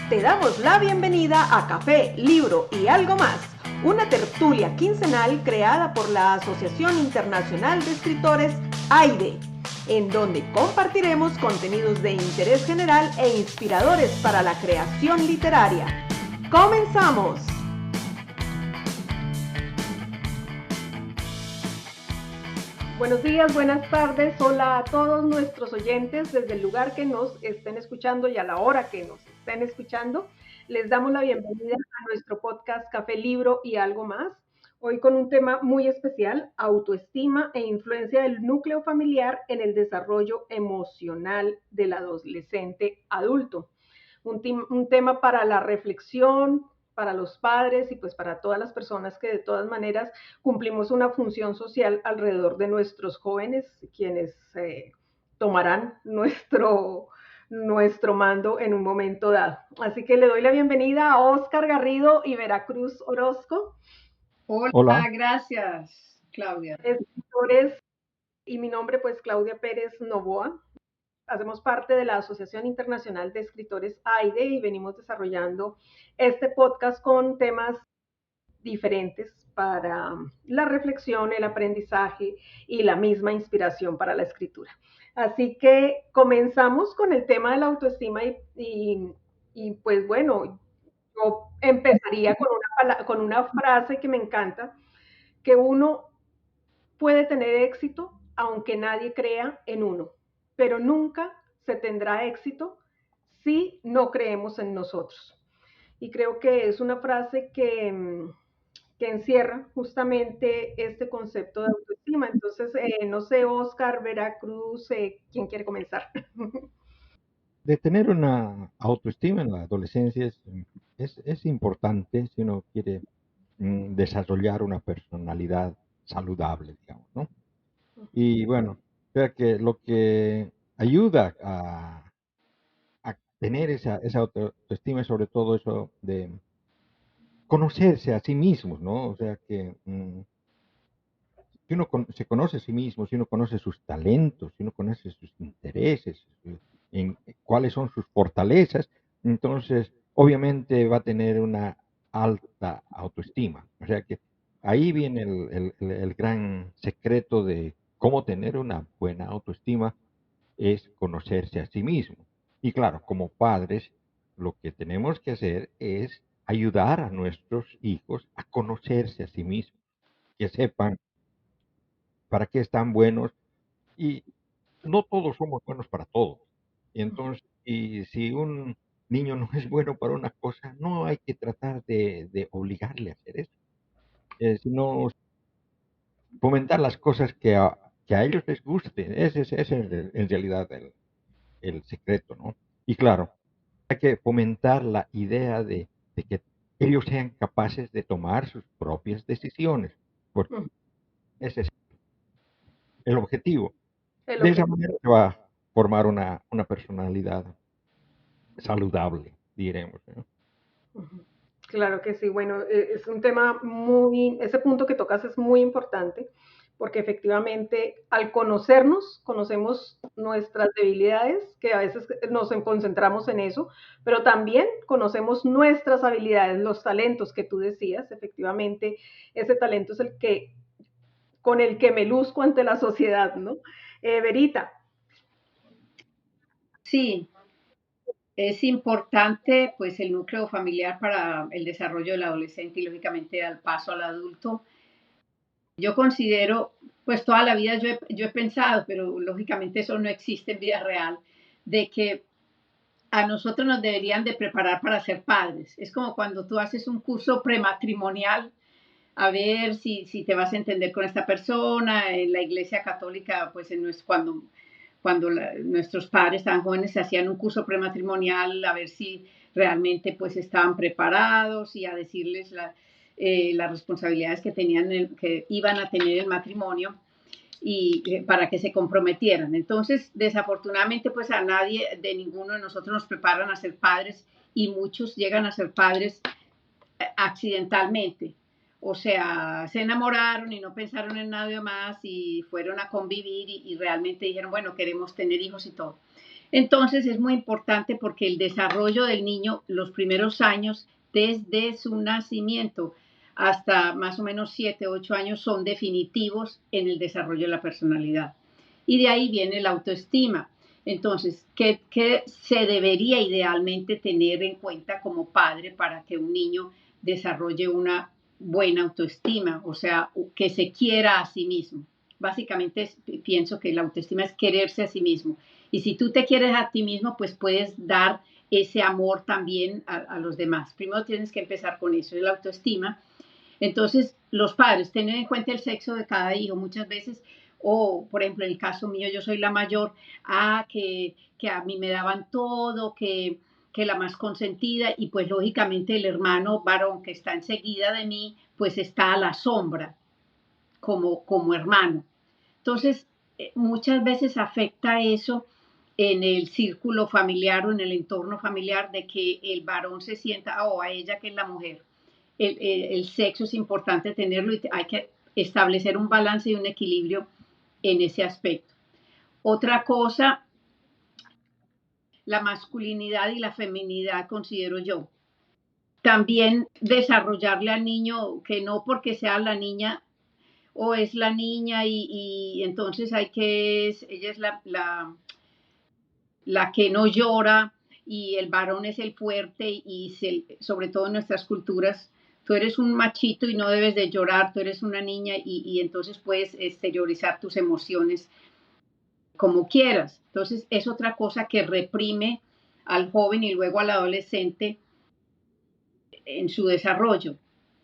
Te damos la bienvenida a Café, Libro y Algo Más, una tertulia quincenal creada por la Asociación Internacional de Escritores, AIDE, en donde compartiremos contenidos de interés general e inspiradores para la creación literaria. ¡Comenzamos! Buenos días, buenas tardes, hola a todos nuestros oyentes desde el lugar que nos estén escuchando y a la hora que nos estén escuchando. Les damos la bienvenida a nuestro podcast Café, Libro y Algo Más. Hoy con un tema muy especial, autoestima e influencia del núcleo familiar en el desarrollo emocional del adolescente adulto. Un tema para la reflexión, para los padres y pues para todas las personas que de todas maneras cumplimos una función social alrededor de nuestros jóvenes, quienes tomarán nuestro mando en un momento dado. Así que le doy la bienvenida a Óscar Garrido y Veracruz Orozco. Hola, gracias, Claudia. Escritores, y mi nombre pues Claudia Pérez Novoa. Hacemos parte de la Asociación Internacional de Escritores AIDE y venimos desarrollando este podcast con temas diferentes para la reflexión, el aprendizaje y la misma inspiración para la escritura. Así que comenzamos con el tema de la autoestima y pues bueno, yo empezaría con una frase que me encanta, que uno puede tener éxito aunque nadie crea en uno, pero nunca se tendrá éxito si no creemos en nosotros. Y creo que es una frase que encierra justamente este concepto de autoestima. Entonces, no sé, Oscar, Veracruz, ¿quién quiere comenzar? De tener una autoestima en la adolescencia es importante si uno quiere desarrollar una personalidad saludable, digamos, ¿no? Y bueno, o sea que lo que ayuda a tener esa autoestima es sobre todo eso de conocerse a sí mismos, ¿no? O sea que si uno se conoce a sí mismo, si uno conoce sus talentos, si uno conoce sus intereses, en cuáles son sus fortalezas, entonces obviamente va a tener una alta autoestima. O sea que ahí viene el gran secreto de cómo tener una buena autoestima, es conocerse a sí mismo. Y claro, como padres, lo que tenemos que hacer es ayudar a nuestros hijos a conocerse a sí mismos, que sepan para qué están buenos, y no todos somos buenos para todo. Y entonces, y si un niño no es bueno para una cosa, no hay que tratar de obligarle a hacer eso, sino fomentar las cosas que a ellos les gusten. Ese es en realidad el secreto, ¿no? Y claro, hay que fomentar la idea de que ellos sean capaces de tomar sus propias decisiones, porque ese es el objetivo. El De esa objetivo. manera se va a formar una personalidad saludable, diremos, ¿no? Claro que sí, bueno, es un tema muy, ese punto que tocas es muy importante, porque efectivamente al conocernos, conocemos nuestras debilidades, que a veces nos concentramos en eso, pero también conocemos nuestras habilidades, los talentos que tú decías, efectivamente, ese talento es el que, con el que me luzco ante la sociedad, ¿no? Verita. Sí, es importante pues el núcleo familiar para el desarrollo del adolescente y lógicamente al paso al adulto. Yo considero, pues toda la vida yo he pensado, pero lógicamente eso no existe en vida real, de que a nosotros nos deberían de preparar para ser padres. Es como cuando tú haces un curso prematrimonial a ver si te vas a entender con esta persona. En la iglesia católica, pues cuando nuestros padres estaban jóvenes se hacían un curso prematrimonial a ver si realmente pues estaban preparados y a decirles las responsabilidades que tenían, que iban a tener el matrimonio y para que se comprometieran. Entonces, desafortunadamente, pues a nadie, de ninguno de nosotros nos preparan a ser padres y muchos llegan a ser padres accidentalmente. O sea, se enamoraron y no pensaron en nada más y fueron a convivir y realmente dijeron, bueno, queremos tener hijos y todo. Entonces es muy importante porque el desarrollo del niño, los primeros años, desde su nacimiento hasta más o menos 7, 8 años, son definitivos en el desarrollo de la personalidad. Y de ahí viene la autoestima. Entonces, ¿qué se debería idealmente tener en cuenta como padre para que un niño desarrolle una buena autoestima? O sea, que se quiera a sí mismo. Básicamente pienso que la autoestima es quererse a sí mismo. Y si tú te quieres a ti mismo, pues puedes dar ese amor también a los demás. Primero tienes que empezar con eso, la autoestima. Entonces, los padres, tener en cuenta el sexo de cada hijo. Muchas veces, o por ejemplo, en el caso mío, yo soy la mayor, que a mí me daban todo, que la más consentida, y pues lógicamente el hermano varón que está enseguida de mí, pues está a la sombra como hermano. Entonces, muchas veces afecta eso en el círculo familiar o en el entorno familiar de que el varón se sienta, a ella que es la mujer. El sexo es importante tenerlo y hay que establecer un balance y un equilibrio en ese aspecto. Otra cosa, la masculinidad y la feminidad, considero yo. También desarrollarle al niño que no porque sea la niña o es la niña y entonces ella es la que no llora y el varón es el fuerte y sobre todo en nuestras culturas, tú eres un machito y no debes de llorar, tú eres una niña y entonces puedes exteriorizar tus emociones como quieras. Entonces es otra cosa que reprime al joven y luego al adolescente en su desarrollo.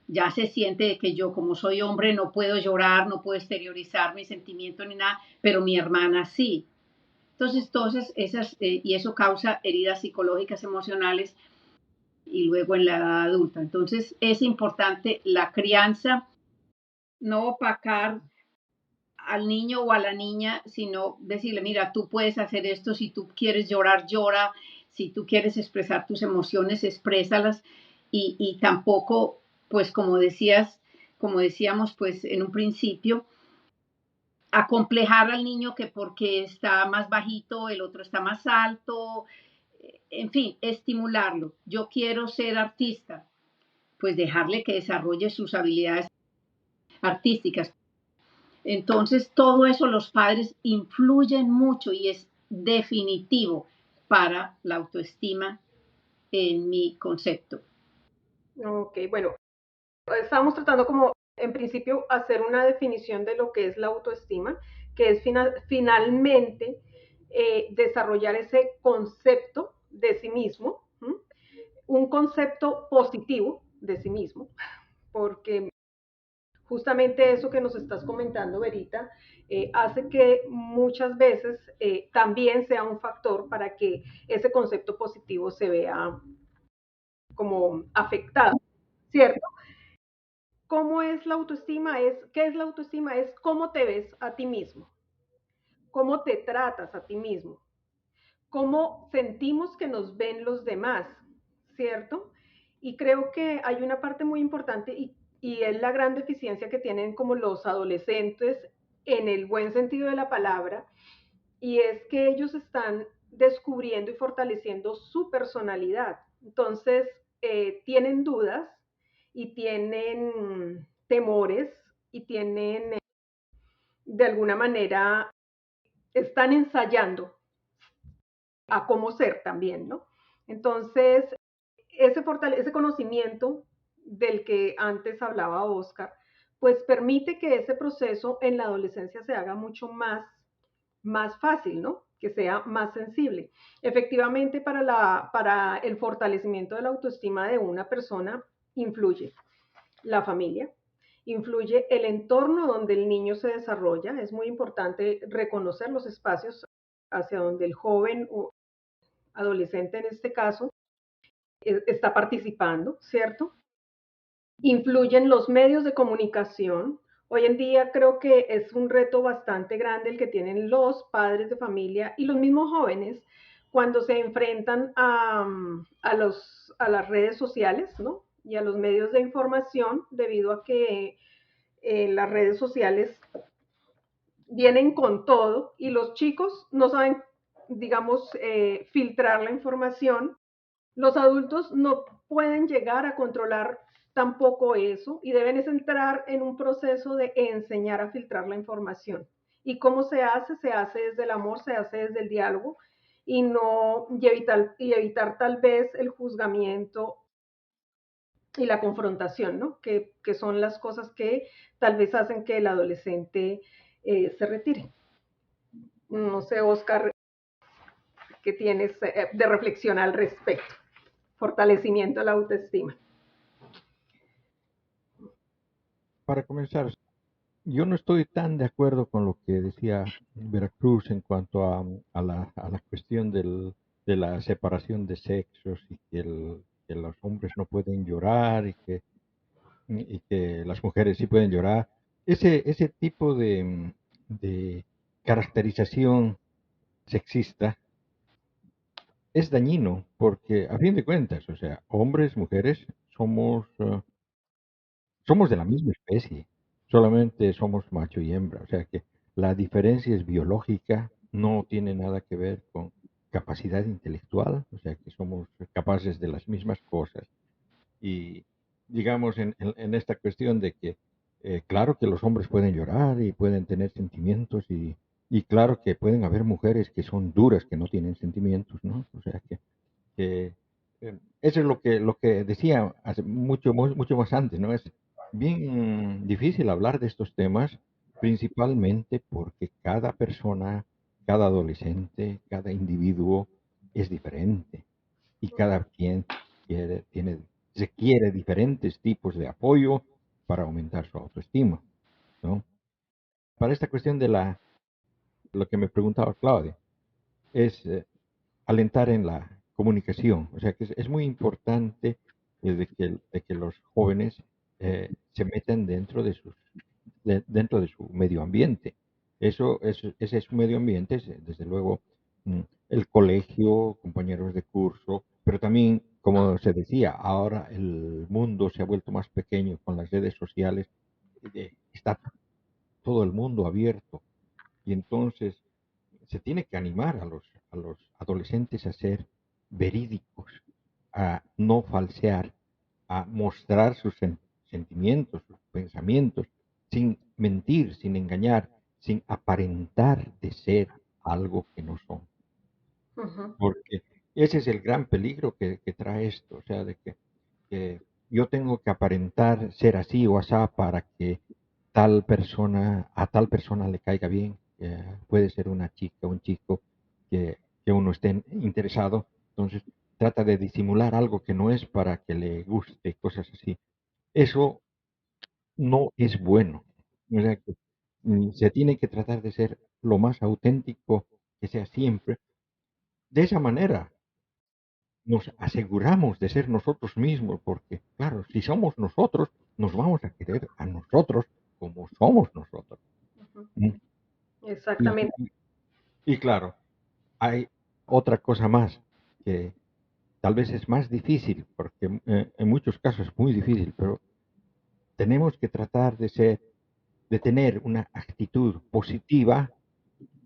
Ya se siente que yo como soy hombre no puedo llorar, no puedo exteriorizar mis sentimientos ni nada, pero mi hermana sí. Entonces, todas esas, y eso causa heridas psicológicas, emocionales y luego en la edad adulta. Entonces, es importante la crianza, no opacar al niño o a la niña, sino decirle, mira, tú puedes hacer esto, si tú quieres llorar, llora, si tú quieres expresar tus emociones, exprésalas y tampoco, pues como decíamos, pues en un principio, acomplejar al niño que porque está más bajito, el otro está más alto, en fin, estimularlo. Yo quiero ser artista, pues dejarle que desarrolle sus habilidades artísticas. Entonces, todo eso los padres influyen mucho y es definitivo para la autoestima en mi concepto. Ok, bueno, estamos tratando como en principio hacer una definición de lo que es la autoestima, que es finalmente desarrollar ese concepto de sí mismo, ¿m? Un concepto positivo de sí mismo, porque justamente eso que nos estás comentando, Verita, hace que muchas veces también sea un factor para que ese concepto positivo se vea como afectado, ¿cierto? ¿Cómo es la autoestima? ¿Qué es la autoestima? Es cómo te ves a ti mismo, cómo te tratas a ti mismo, cómo sentimos que nos ven los demás, ¿cierto? Y creo que hay una parte muy importante y es la gran deficiencia que tienen como los adolescentes en el buen sentido de la palabra, y es que ellos están descubriendo y fortaleciendo su personalidad. Entonces, tienen dudas y tienen temores y tienen, de alguna manera, están ensayando a cómo ser también, ¿no? Entonces, ese conocimiento del que antes hablaba Oscar, pues permite que ese proceso en la adolescencia se haga mucho más fácil, ¿no? Que sea más sensible. Efectivamente, para el fortalecimiento de la autoestima de una persona influye la familia, influye el entorno donde el niño se desarrolla. Es muy importante reconocer los espacios hacia donde el joven o adolescente en este caso está participando, ¿cierto? Influyen los medios de comunicación. Hoy en día creo que es un reto bastante grande el que tienen los padres de familia y los mismos jóvenes cuando se enfrentan a las redes sociales, ¿no? Y a los medios de información, debido a que las redes sociales vienen con todo y los chicos no saben digamos, filtrar la información. Los adultos no pueden llegar a controlar tampoco eso y deben entrar en un proceso de enseñar a filtrar la información. ¿Y cómo se hace? Se hace desde el amor, se hace desde el diálogo y evitar tal vez el juzgamiento y la confrontación, ¿no? Que son las cosas que tal vez hacen que el adolescente se retire. No sé, Oscar, ¿qué tienes de reflexión al respecto? Fortalecimiento de la autoestima. Para comenzar, yo no estoy tan de acuerdo con lo que decía Veracruz en cuanto a la cuestión de la separación de sexos y que los hombres no pueden llorar y que las mujeres sí pueden llorar. Ese tipo de caracterización sexista es dañino porque a fin de cuentas, o sea, hombres, mujeres, somos de la misma especie, solamente somos macho y hembra, o sea que la diferencia es biológica, no tiene nada que ver con capacidad intelectual, o sea que somos capaces de las mismas cosas. Y digamos en esta cuestión de que, claro que los hombres pueden llorar y pueden tener sentimientos y claro que pueden haber mujeres que son duras, que no tienen sentimientos, ¿no? O sea que eso es lo que decía hace mucho más antes, ¿no? Es bien difícil hablar de estos temas, principalmente porque cada persona, cada adolescente, cada individuo es diferente y cada quien requiere diferentes tipos de apoyo para aumentar su autoestima, ¿no? Para esta cuestión lo que me preguntaba Claudia, es alentar en la comunicación. O sea que es muy importante de que los jóvenes se metan dentro de su medio ambiente. Ese es su medio ambiente, desde luego el colegio, compañeros de curso, pero también, como se decía, ahora el mundo se ha vuelto más pequeño con las redes sociales, está todo el mundo abierto y entonces se tiene que animar a los adolescentes a ser verídicos, a no falsear, a mostrar sus sentimientos, sus pensamientos, sin mentir, sin engañar, sin aparentar de ser algo que no son. Uh-huh. Porque ese es el gran peligro que trae esto, o sea, que yo tengo que aparentar ser así o asá para que a tal persona le caiga bien, puede ser una chica, un chico que uno esté interesado, entonces trata de disimular algo que no es para que le guste, cosas así. Eso no es bueno. O sea que, se tiene que tratar de ser lo más auténtico que sea siempre. De esa manera nos aseguramos de ser nosotros mismos, porque claro, si somos nosotros, nos vamos a querer a nosotros como somos nosotros. Uh-huh. ¿Mm? Y, Exactamente. y- y claro, hay otra cosa más que tal vez es más difícil, porque en muchos casos es muy difícil, pero tenemos que tratar de tener una actitud positiva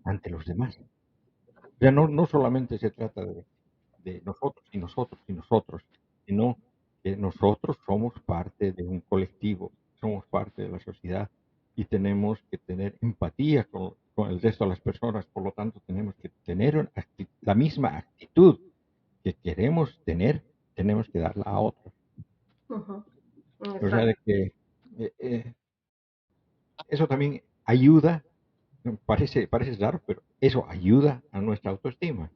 ante los demás. O sea, no solamente se trata de nosotros y nosotros y nosotros, sino que nosotros somos parte de un colectivo, somos parte de la sociedad y tenemos que tener empatía con el resto de las personas, por lo tanto tenemos que tener la misma actitud que queremos tener, tenemos que darla a otros. Uh-huh. O sea, Exacto. de que eso también ayuda, parece raro, pero eso ayuda a nuestra autoestima.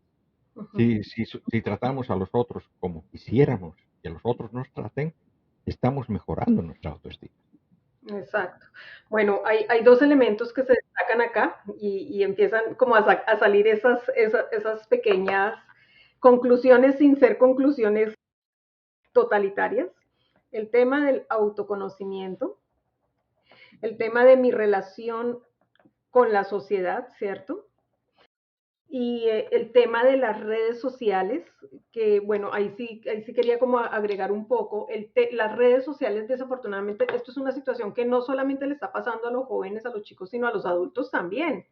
Uh-huh. Si tratamos a los otros como quisiéramos que los otros nos traten, estamos mejorando nuestra autoestima. Exacto. Bueno, hay dos elementos que se destacan acá y empiezan como a salir esas pequeñas conclusiones sin ser conclusiones totalitarias. El tema del autoconocimiento, el tema de mi relación con la sociedad, ¿cierto? Y el tema de las redes sociales, que bueno, ahí sí quería como agregar un poco, las redes sociales desafortunadamente, esto es una situación que no solamente le está pasando a los jóvenes, a los chicos, sino a los adultos también.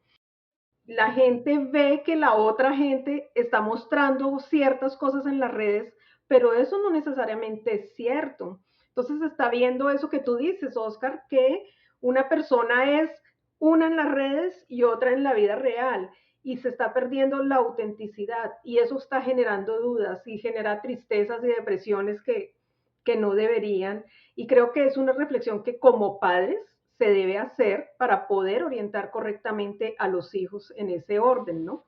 la gente ve que la otra gente está mostrando ciertas cosas en las redes, pero eso no necesariamente es cierto. Entonces está viendo eso que tú dices, Oscar, que una persona es una en las redes y otra en la vida real y se está perdiendo la autenticidad y eso está generando dudas y genera tristezas y depresiones que no deberían. Y creo que es una reflexión que como padres se debe hacer para poder orientar correctamente a los hijos en ese orden, ¿no?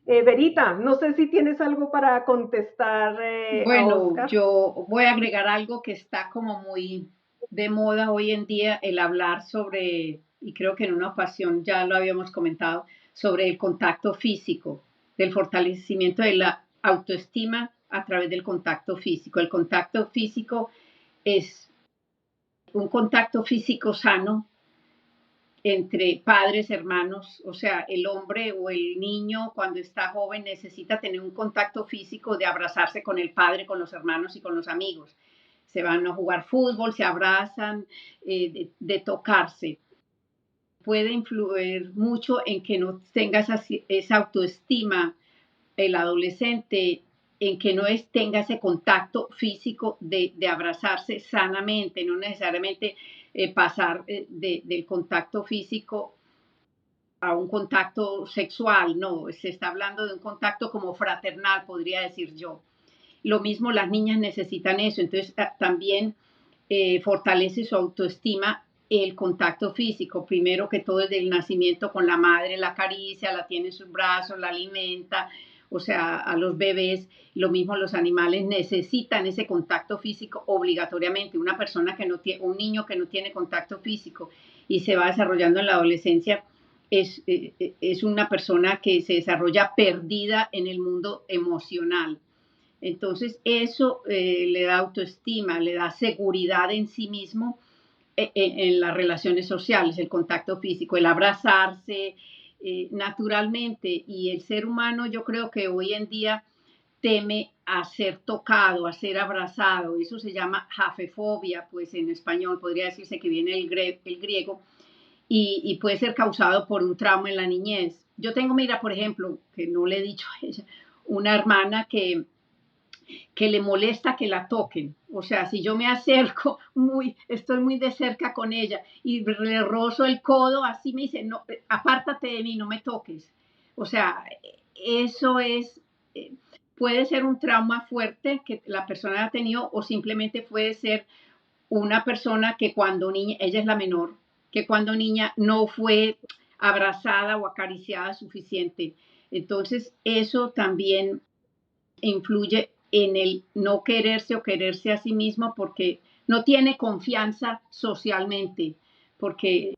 Verita, no sé si tienes algo para contestar a Bueno, Oscar. yo voy a agregar algo que está como muy de moda hoy en día, el hablar sobre, y creo que en una ocasión ya lo habíamos comentado, sobre el contacto físico, del fortalecimiento de la autoestima a través del contacto físico. El contacto físico es un contacto físico sano entre padres, hermanos, o sea, el hombre o el niño cuando está joven necesita tener un contacto físico de abrazarse con el padre, con los hermanos y con los amigos. Se van a jugar fútbol, se abrazan, de tocarse. Puede influir mucho en que no tenga esa autoestima el adolescente, en que no tenga ese contacto físico de abrazarse sanamente, no necesariamente pasar del contacto físico a un contacto sexual, no, se está hablando de un contacto como fraternal, podría decir yo. Lo mismo las niñas necesitan eso, entonces también fortalece su autoestima el contacto físico, primero que todo desde el nacimiento con la madre, la acaricia, la tiene en sus brazos, la alimenta, o sea, a los bebés, lo mismo los animales necesitan ese contacto físico obligatoriamente. Una persona que no tiene, un niño que no tiene contacto físico y se va desarrollando en la adolescencia, es una persona que se desarrolla perdida en el mundo emocional. Entonces eso le da autoestima, le da seguridad en sí mismo en las relaciones sociales, el contacto físico, el abrazarse naturalmente. Y el ser humano yo creo que hoy en día teme a ser tocado, a ser abrazado. Eso se llama jafefobia, pues en español podría decirse que viene el griego y puede ser causado por un trauma en la niñez. Yo tengo, mira, por ejemplo, que no le he dicho a ella, una hermana que le molesta que la toquen. O sea, si yo me acerco estoy muy de cerca con ella y le rozo el codo, así me dice, no, apártate de mí, no me toques. O sea, eso es, puede ser un trauma fuerte que la persona ha tenido o simplemente puede ser una persona que cuando niña, ella es la menor, que cuando niña no fue abrazada o acariciada suficiente. Entonces, eso también influye en el no quererse o quererse a sí mismo porque no tiene confianza socialmente, porque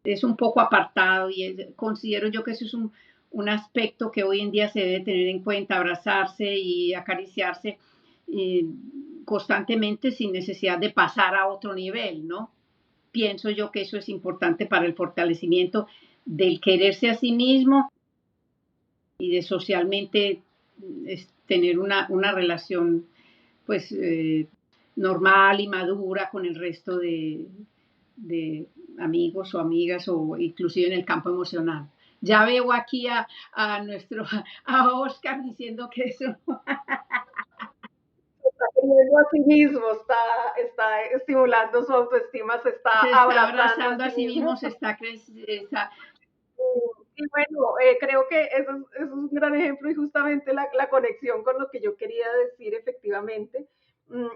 es un poco apartado y considero yo que eso es un aspecto que hoy en día se debe tener en cuenta, abrazarse y acariciarse eh, constantemente sin necesidad de pasar a otro nivel, ¿no? Pienso yo que eso es importante para el fortalecimiento del quererse a sí mismo y de socialmente tener una relación pues normal y madura con el resto de amigos o amigas o inclusive en el campo emocional. Ya veo aquí a Oscar diciendo que eso Está queriendo a sí mismo, está estimulando su autoestima, se está se está abrazando a abrazando a sí sí mismo, mismo. se está creciendo. Y bueno, creo que eso es un gran ejemplo y justamente la conexión con lo que yo quería decir efectivamente,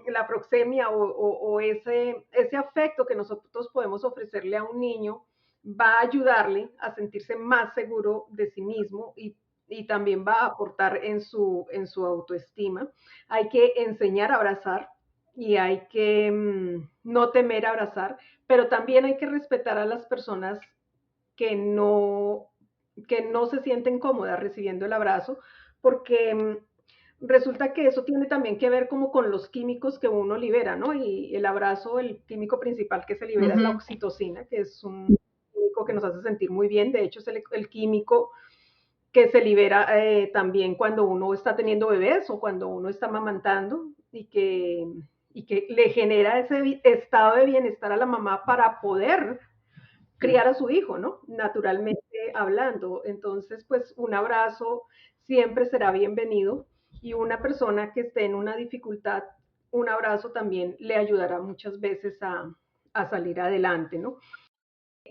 la proxemia o ese afecto que nosotros podemos ofrecerle a un niño va a ayudarle a sentirse más seguro de sí mismo y también va a aportar en su autoestima. Hay que enseñar a abrazar y hay que no temer a abrazar, pero también hay que respetar a las personas que no, que no se sienten cómodas recibiendo el abrazo, porque resulta que eso tiene también que ver como con los químicos que uno libera, ¿no? Y el abrazo, el químico principal que se Uh libera es la -huh. oxitocina, que es un químico que nos hace sentir muy bien. De hecho, es el químico que se libera también cuando uno está teniendo bebés o cuando uno está amamantando y que le genera ese estado de bienestar a la mamá para poder criar a su hijo, ¿no? Naturalmente hablando. Entonces, pues un abrazo siempre será bienvenido y una persona que esté en una dificultad, un abrazo también le ayudará muchas veces a salir adelante, ¿no?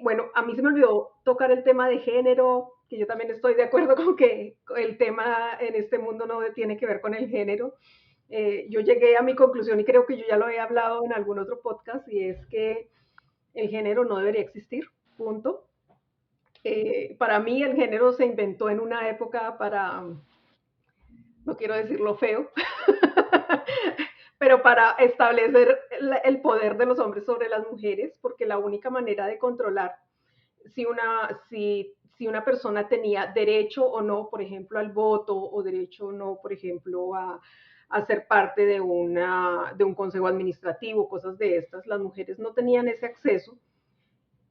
Bueno, a mí se me olvidó tocar el tema de género, que yo también estoy de acuerdo con que el tema en este mundo no tiene que ver con el género. Yo llegué a mi conclusión y creo que yo ya lo he hablado en algún otro podcast y es que el género no debería existir, punto. Para mí el género se inventó en una época para, no quiero decirlo feo, pero para establecer el poder de los hombres sobre las mujeres, porque la única manera de controlar si una persona tenía derecho o no, por ejemplo, al voto o derecho o no, por ejemplo, a ser parte de un consejo administrativo, cosas de estas, las mujeres no tenían ese acceso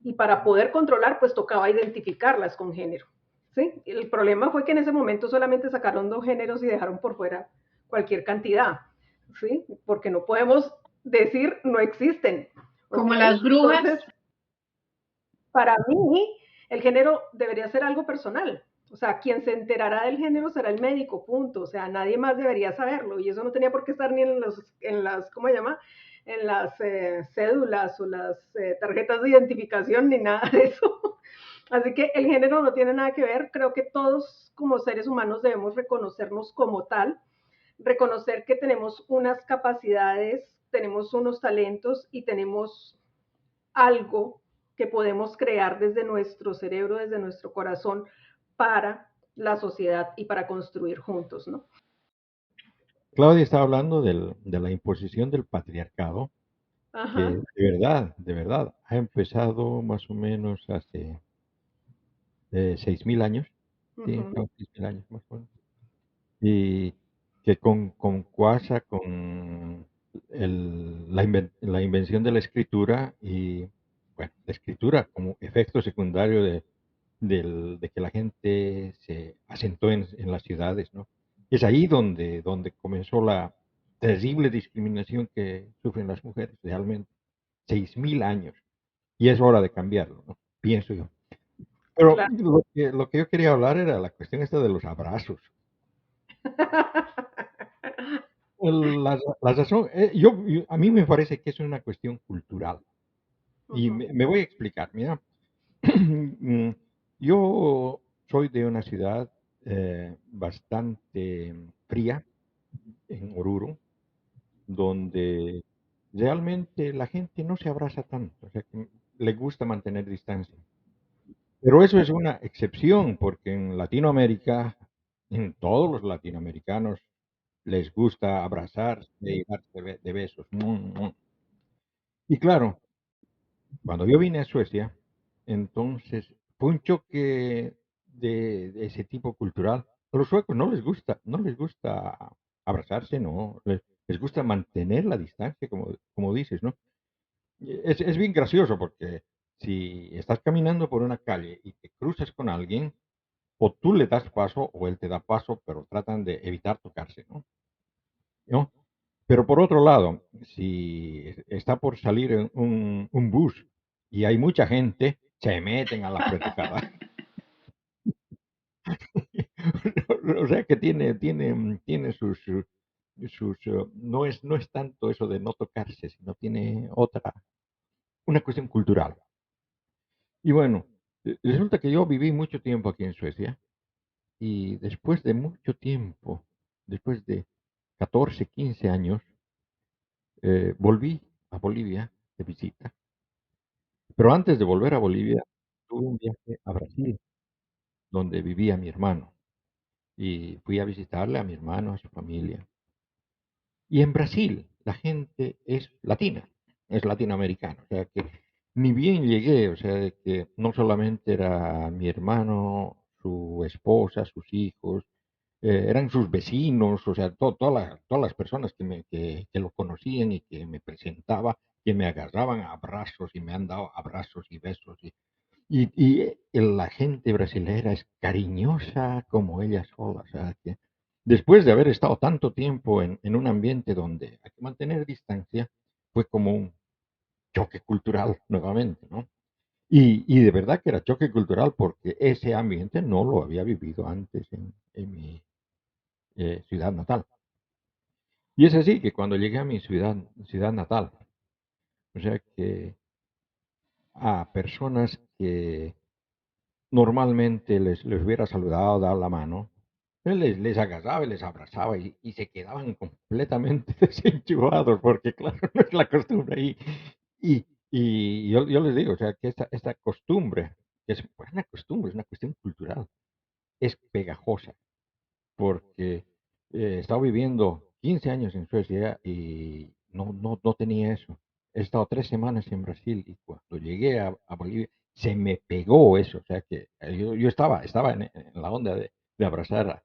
y para poder controlar, pues tocaba identificarlas con género. ¿Sí? El problema fue que en ese momento solamente sacaron 2 géneros y dejaron por fuera cualquier cantidad, ¿sí? Porque no podemos decir no existen. Como las brujas. Entonces, para mí, el género debería ser algo personal. O sea, quien se enterará del género será el médico, punto. O sea, nadie más debería saberlo. Y eso no tenía por qué estar ni en las ¿cómo se llama? En las cédulas o las tarjetas de identificación ni nada de eso. Así que el género no tiene nada que ver. Creo que todos como seres humanos debemos reconocernos como tal, reconocer que tenemos unas capacidades, tenemos unos talentos y tenemos algo que podemos crear desde nuestro cerebro, desde nuestro corazón, para la sociedad y para construir juntos, ¿no? Claudia está hablando de la imposición del patriarcado, Ajá. que de verdad, ha empezado más o menos hace 6.000 años, sí, Uh-huh. 6.000 años más o menos, y que cuasa con la invención de la escritura y, bueno, la escritura como efecto secundario de que la gente se asentó en las ciudades, ¿no? Es ahí donde comenzó la terrible discriminación que sufren las mujeres, realmente. 6.000 años. Y es hora de cambiarlo, ¿no? Pienso yo. Pero Claro. lo que yo quería hablar era la cuestión esta de los abrazos. La razón, a mí me parece que es una cuestión cultural. Y Uh-huh. me voy a explicar, mira. Mm, Yo soy de una ciudad bastante fría, en Oruro, donde realmente la gente no se abraza tanto, o sea, que le gusta mantener distancia. Pero eso es una excepción, porque en Latinoamérica, en todos los latinoamericanos les gusta abrazarse y darse de besos. Y claro, cuando yo vine a Suecia, entonces fue un choque de ese tipo cultural. A los suecos no les gusta abrazarse, no, les gusta mantener la distancia, como dices, ¿no? Es bien gracioso porque si estás caminando por una calle y te cruzas con alguien, o tú le das paso o él te da paso, pero tratan de evitar tocarse, ¿no? ¿No? Pero por otro lado, si está por salir un bus y hay mucha gente, se meten a la apretujada. O sea que tiene no es tanto eso de no tocarse, sino tiene una cuestión cultural. Y bueno, resulta que yo viví mucho tiempo aquí en Suecia y después de mucho tiempo, después de 14, 15 años, volví a Bolivia de visita. Pero antes de volver a Bolivia, tuve un viaje a Brasil, donde vivía mi hermano, y fui a visitarle a mi hermano, a su familia. Y en Brasil la gente es latinoamericana, o sea que ni bien llegué, o sea de que no solamente era mi hermano, su esposa, sus hijos, eran sus vecinos, o sea, todas las personas que lo conocían y que me presentaba, que me agarraban a abrazos y me han dado abrazos y besos. La gente brasilera es cariñosa como ella sola, o sea, que después de haber estado tanto tiempo en un ambiente donde hay que mantener distancia, fue como un choque cultural nuevamente, ¿no? Y de verdad que era choque cultural porque ese ambiente no lo había vivido antes en mi ciudad natal. Y es así que cuando llegué a mi ciudad natal, o sea que a personas que normalmente les hubiera saludado, dado la mano, les agarraba y les abrazaba y se quedaban completamente desenchufados porque, claro, no es la costumbre ahí. Y yo les digo, o sea, que esta costumbre, que es pues, una costumbre, es una cuestión cultural, es pegajosa porque he estado viviendo 15 años en Suecia y no tenía eso. He estado 3 semanas en Brasil y cuando llegué a Bolivia se me pegó eso. O sea que yo estaba en la onda de abrazar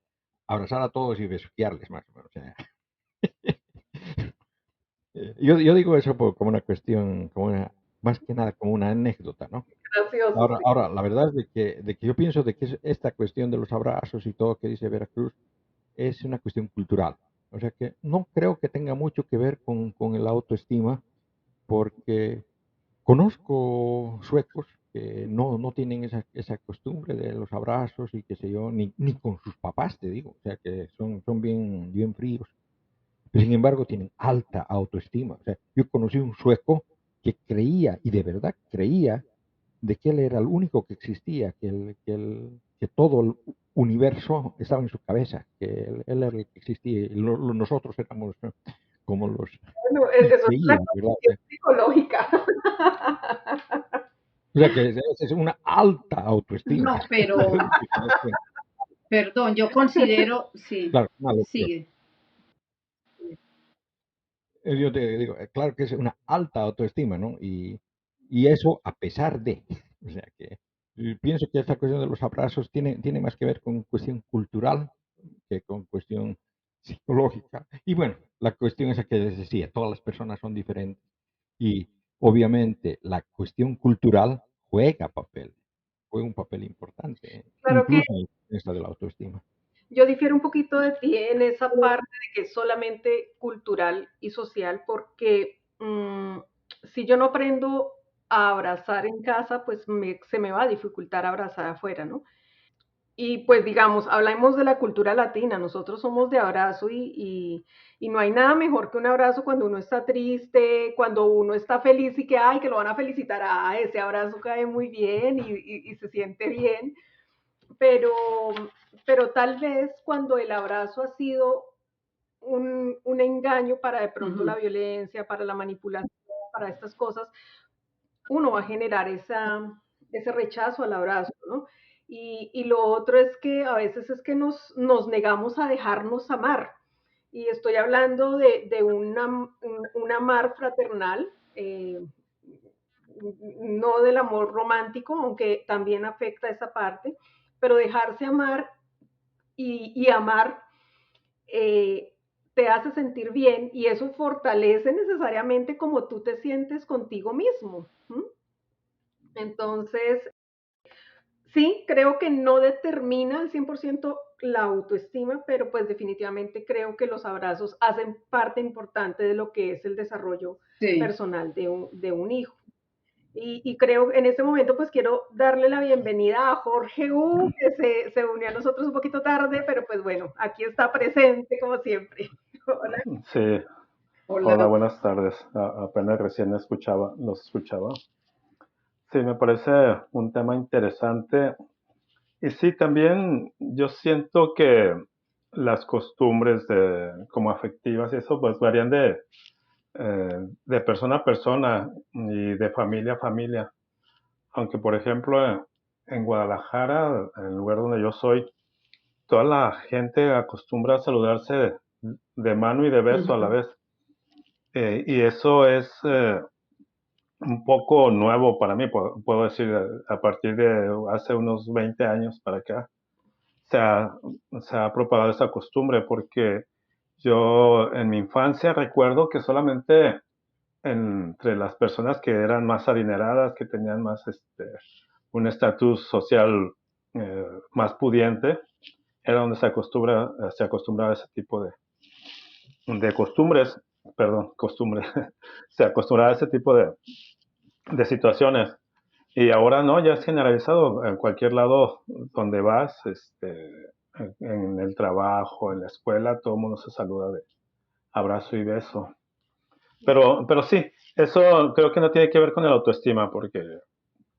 a todos y besuquearles más o menos. O sea, yo digo eso como una cuestión, más que nada como una anécdota, ¿no? Gracioso, sí. Ahora, la verdad es de que yo pienso de que esta cuestión de los abrazos y todo que dice Veracruz es una cuestión cultural. O sea que no creo que tenga mucho que ver con el autoestima, porque conozco suecos que no tienen esa costumbre de los abrazos y qué sé yo, ni con sus papás, te digo. O sea que son bien fríos. Pero sin embargo tienen alta autoestima. O sea, yo conocí un sueco que creía, y de verdad creía, de que él era el único que existía, que todo el universo estaba en su cabeza, que él era el que existía, y nosotros éramos como los Bueno, y eso es una creía, ¿verdad? cuestión psicológica. O sea, que es una alta autoestima. No, pero, perdón, yo considero, sí, Claro, una locura. sigue. Yo te digo, claro que es una alta autoestima, ¿no? Y eso a pesar de, o sea que pienso que esta cuestión de los abrazos tiene más que ver con cuestión cultural que con cuestión psicológica. Y bueno, la cuestión esa que les decía, todas las personas son diferentes y obviamente la cuestión cultural juega un papel importante, Claro que incluso en esta de la autoestima. yo difiero un poquito de ti en esa parte de que es solamente cultural y social, porque si yo no aprendo a abrazar en casa, pues se me va a dificultar abrazar afuera, ¿no? Y pues digamos, hablamos de la cultura latina, nosotros somos de abrazo y no hay nada mejor que un abrazo cuando uno está triste, cuando uno está feliz y que, ay, que lo van a felicitar, ese abrazo cae muy bien y se siente bien, pero, pero tal vez cuando el abrazo ha sido un engaño para de pronto la Ujú. violencia, para la manipulación, para estas cosas, uno va a generar ese rechazo al abrazo, ¿no? Y lo otro es que a veces es que nos negamos a dejarnos amar. Y estoy hablando de un amar fraternal, no del amor romántico, aunque también afecta esa parte, pero dejarse amar y amar eh, te hace sentir bien y eso fortalece necesariamente como tú te sientes contigo mismo. ¿M? Entonces, sí, creo que no determina al 100% la autoestima, pero pues definitivamente creo que los abrazos hacen parte importante de lo que es el desarrollo Sí. personal de un hijo. Y creo en este momento pues quiero darle la bienvenida a Jorge U, que se unió a nosotros un poquito tarde, pero pues bueno, aquí está presente como siempre. Hola. Sí, hola, Hola. buenas tardes. Apenas recién los escuchaba. Sí, me parece un tema interesante. Y sí, también yo siento que las costumbres como afectivas y eso pues varían de persona a persona y de familia a familia. Aunque, por ejemplo, en Guadalajara, en el lugar donde yo soy, toda la gente acostumbra a saludarse de mano y de beso a la Ujú. vez. Y eso es un poco nuevo para mí, puedo decir, a partir de hace unos 20 años para acá, se ha, se ha propagado esa costumbre, porque yo en mi infancia recuerdo que solamente entre las personas que eran más adineradas, que tenían más un estatus social más pudiente, era donde se acostumbraba ese tipo de costumbres, perdón, costumbre, se acostumbraba a ese tipo de situaciones. Y ahora no, ya es generalizado. En cualquier lado donde vas, en el trabajo, en la escuela, todo el mundo se saluda de abrazo y beso. Pero sí, eso creo que no tiene que ver con el autoestima, porque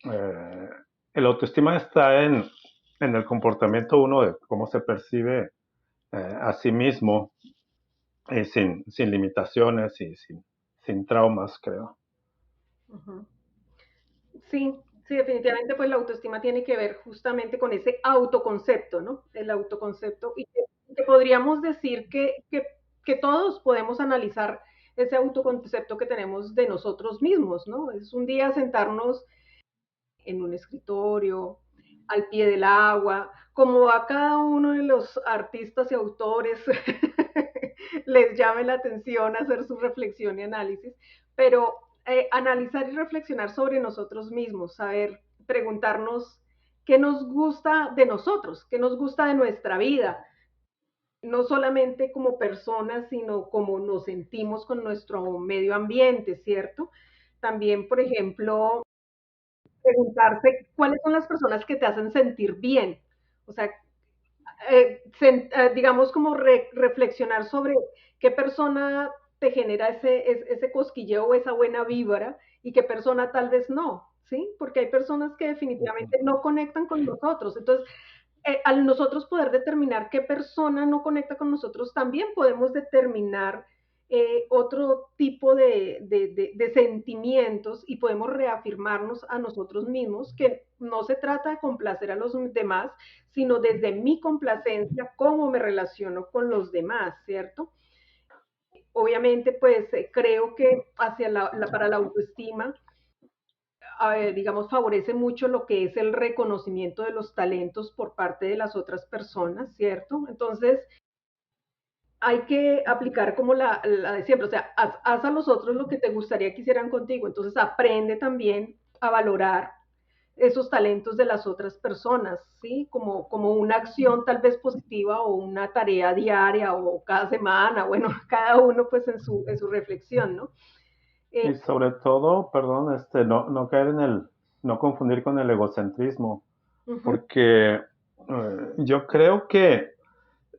eh, el autoestima está en el comportamiento uno de cómo se percibe a sí mismo, sin limitaciones y sin traumas, creo. Ujú. Sí, sí, definitivamente pues la autoestima tiene que ver justamente con ese autoconcepto, ¿no? El autoconcepto y que podríamos decir que todos podemos analizar ese autoconcepto que tenemos de nosotros mismos, ¿no? Es un día sentarnos en un escritorio, al pie del agua, como a cada uno de los artistas y autores les llame la atención hacer su reflexión y análisis, pero analizar y reflexionar sobre nosotros mismos, saber preguntarnos qué nos gusta de nosotros, qué nos gusta de nuestra vida, no solamente como personas, sino como nos sentimos con nuestro medio ambiente, ¿cierto? También, por ejemplo, preguntarse cuáles son las personas que te hacen sentir bien. O sea, digamos como reflexionar sobre qué persona te genera ese cosquilleo o esa buena vibra y qué persona tal vez no, ¿sí? Porque hay personas que definitivamente no conectan con nosotros. Entonces, al nosotros poder determinar qué persona no conecta con nosotros, también podemos determinar otro tipo de sentimientos y podemos reafirmarnos a nosotros mismos que no se trata de complacer a los demás, sino desde mi complacencia, cómo me relaciono con los demás, ¿cierto? Obviamente, pues creo que para la autoestima, digamos, favorece mucho lo que es el reconocimiento de los talentos por parte de las otras personas, ¿cierto? Entonces, hay que aplicar como la de siempre, o sea, haz a los otros lo que te gustaría que hicieran contigo, entonces aprende también a valorar esos talentos de las otras personas, ¿sí? Como una acción tal vez positiva o una tarea diaria o cada semana, bueno, cada uno pues en su reflexión, ¿no? Eh, Y sobre todo, perdón, no caer no confundir con el egocentrismo, uh -huh, porque yo creo que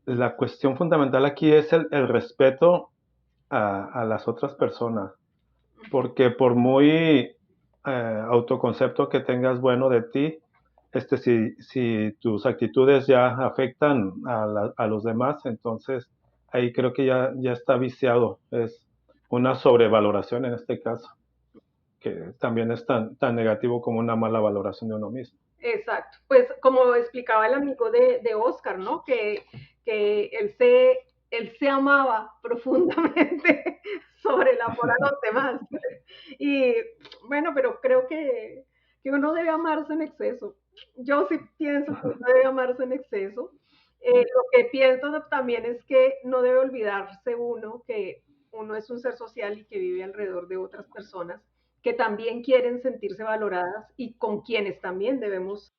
la cuestión fundamental aquí es el respeto a las otras personas, porque por muy autoconcepto que tengas bueno de ti, si tus actitudes ya afectan a los demás, entonces ahí creo que ya está viciado, es una sobrevaloración en este caso, que también es tan negativo como una mala valoración de uno mismo. exacto, pues como explicaba el amigo de Oscar, ¿no? Que él se amaba profundamente sobre el amor a los demás. Y bueno, pero creo que uno debe amarse en exceso. Yo sí pienso que uno debe amarse en exceso. Lo que pienso también es que no debe olvidarse uno que uno es un ser social y que vive alrededor de otras personas que también quieren sentirse valoradas y con quienes también debemos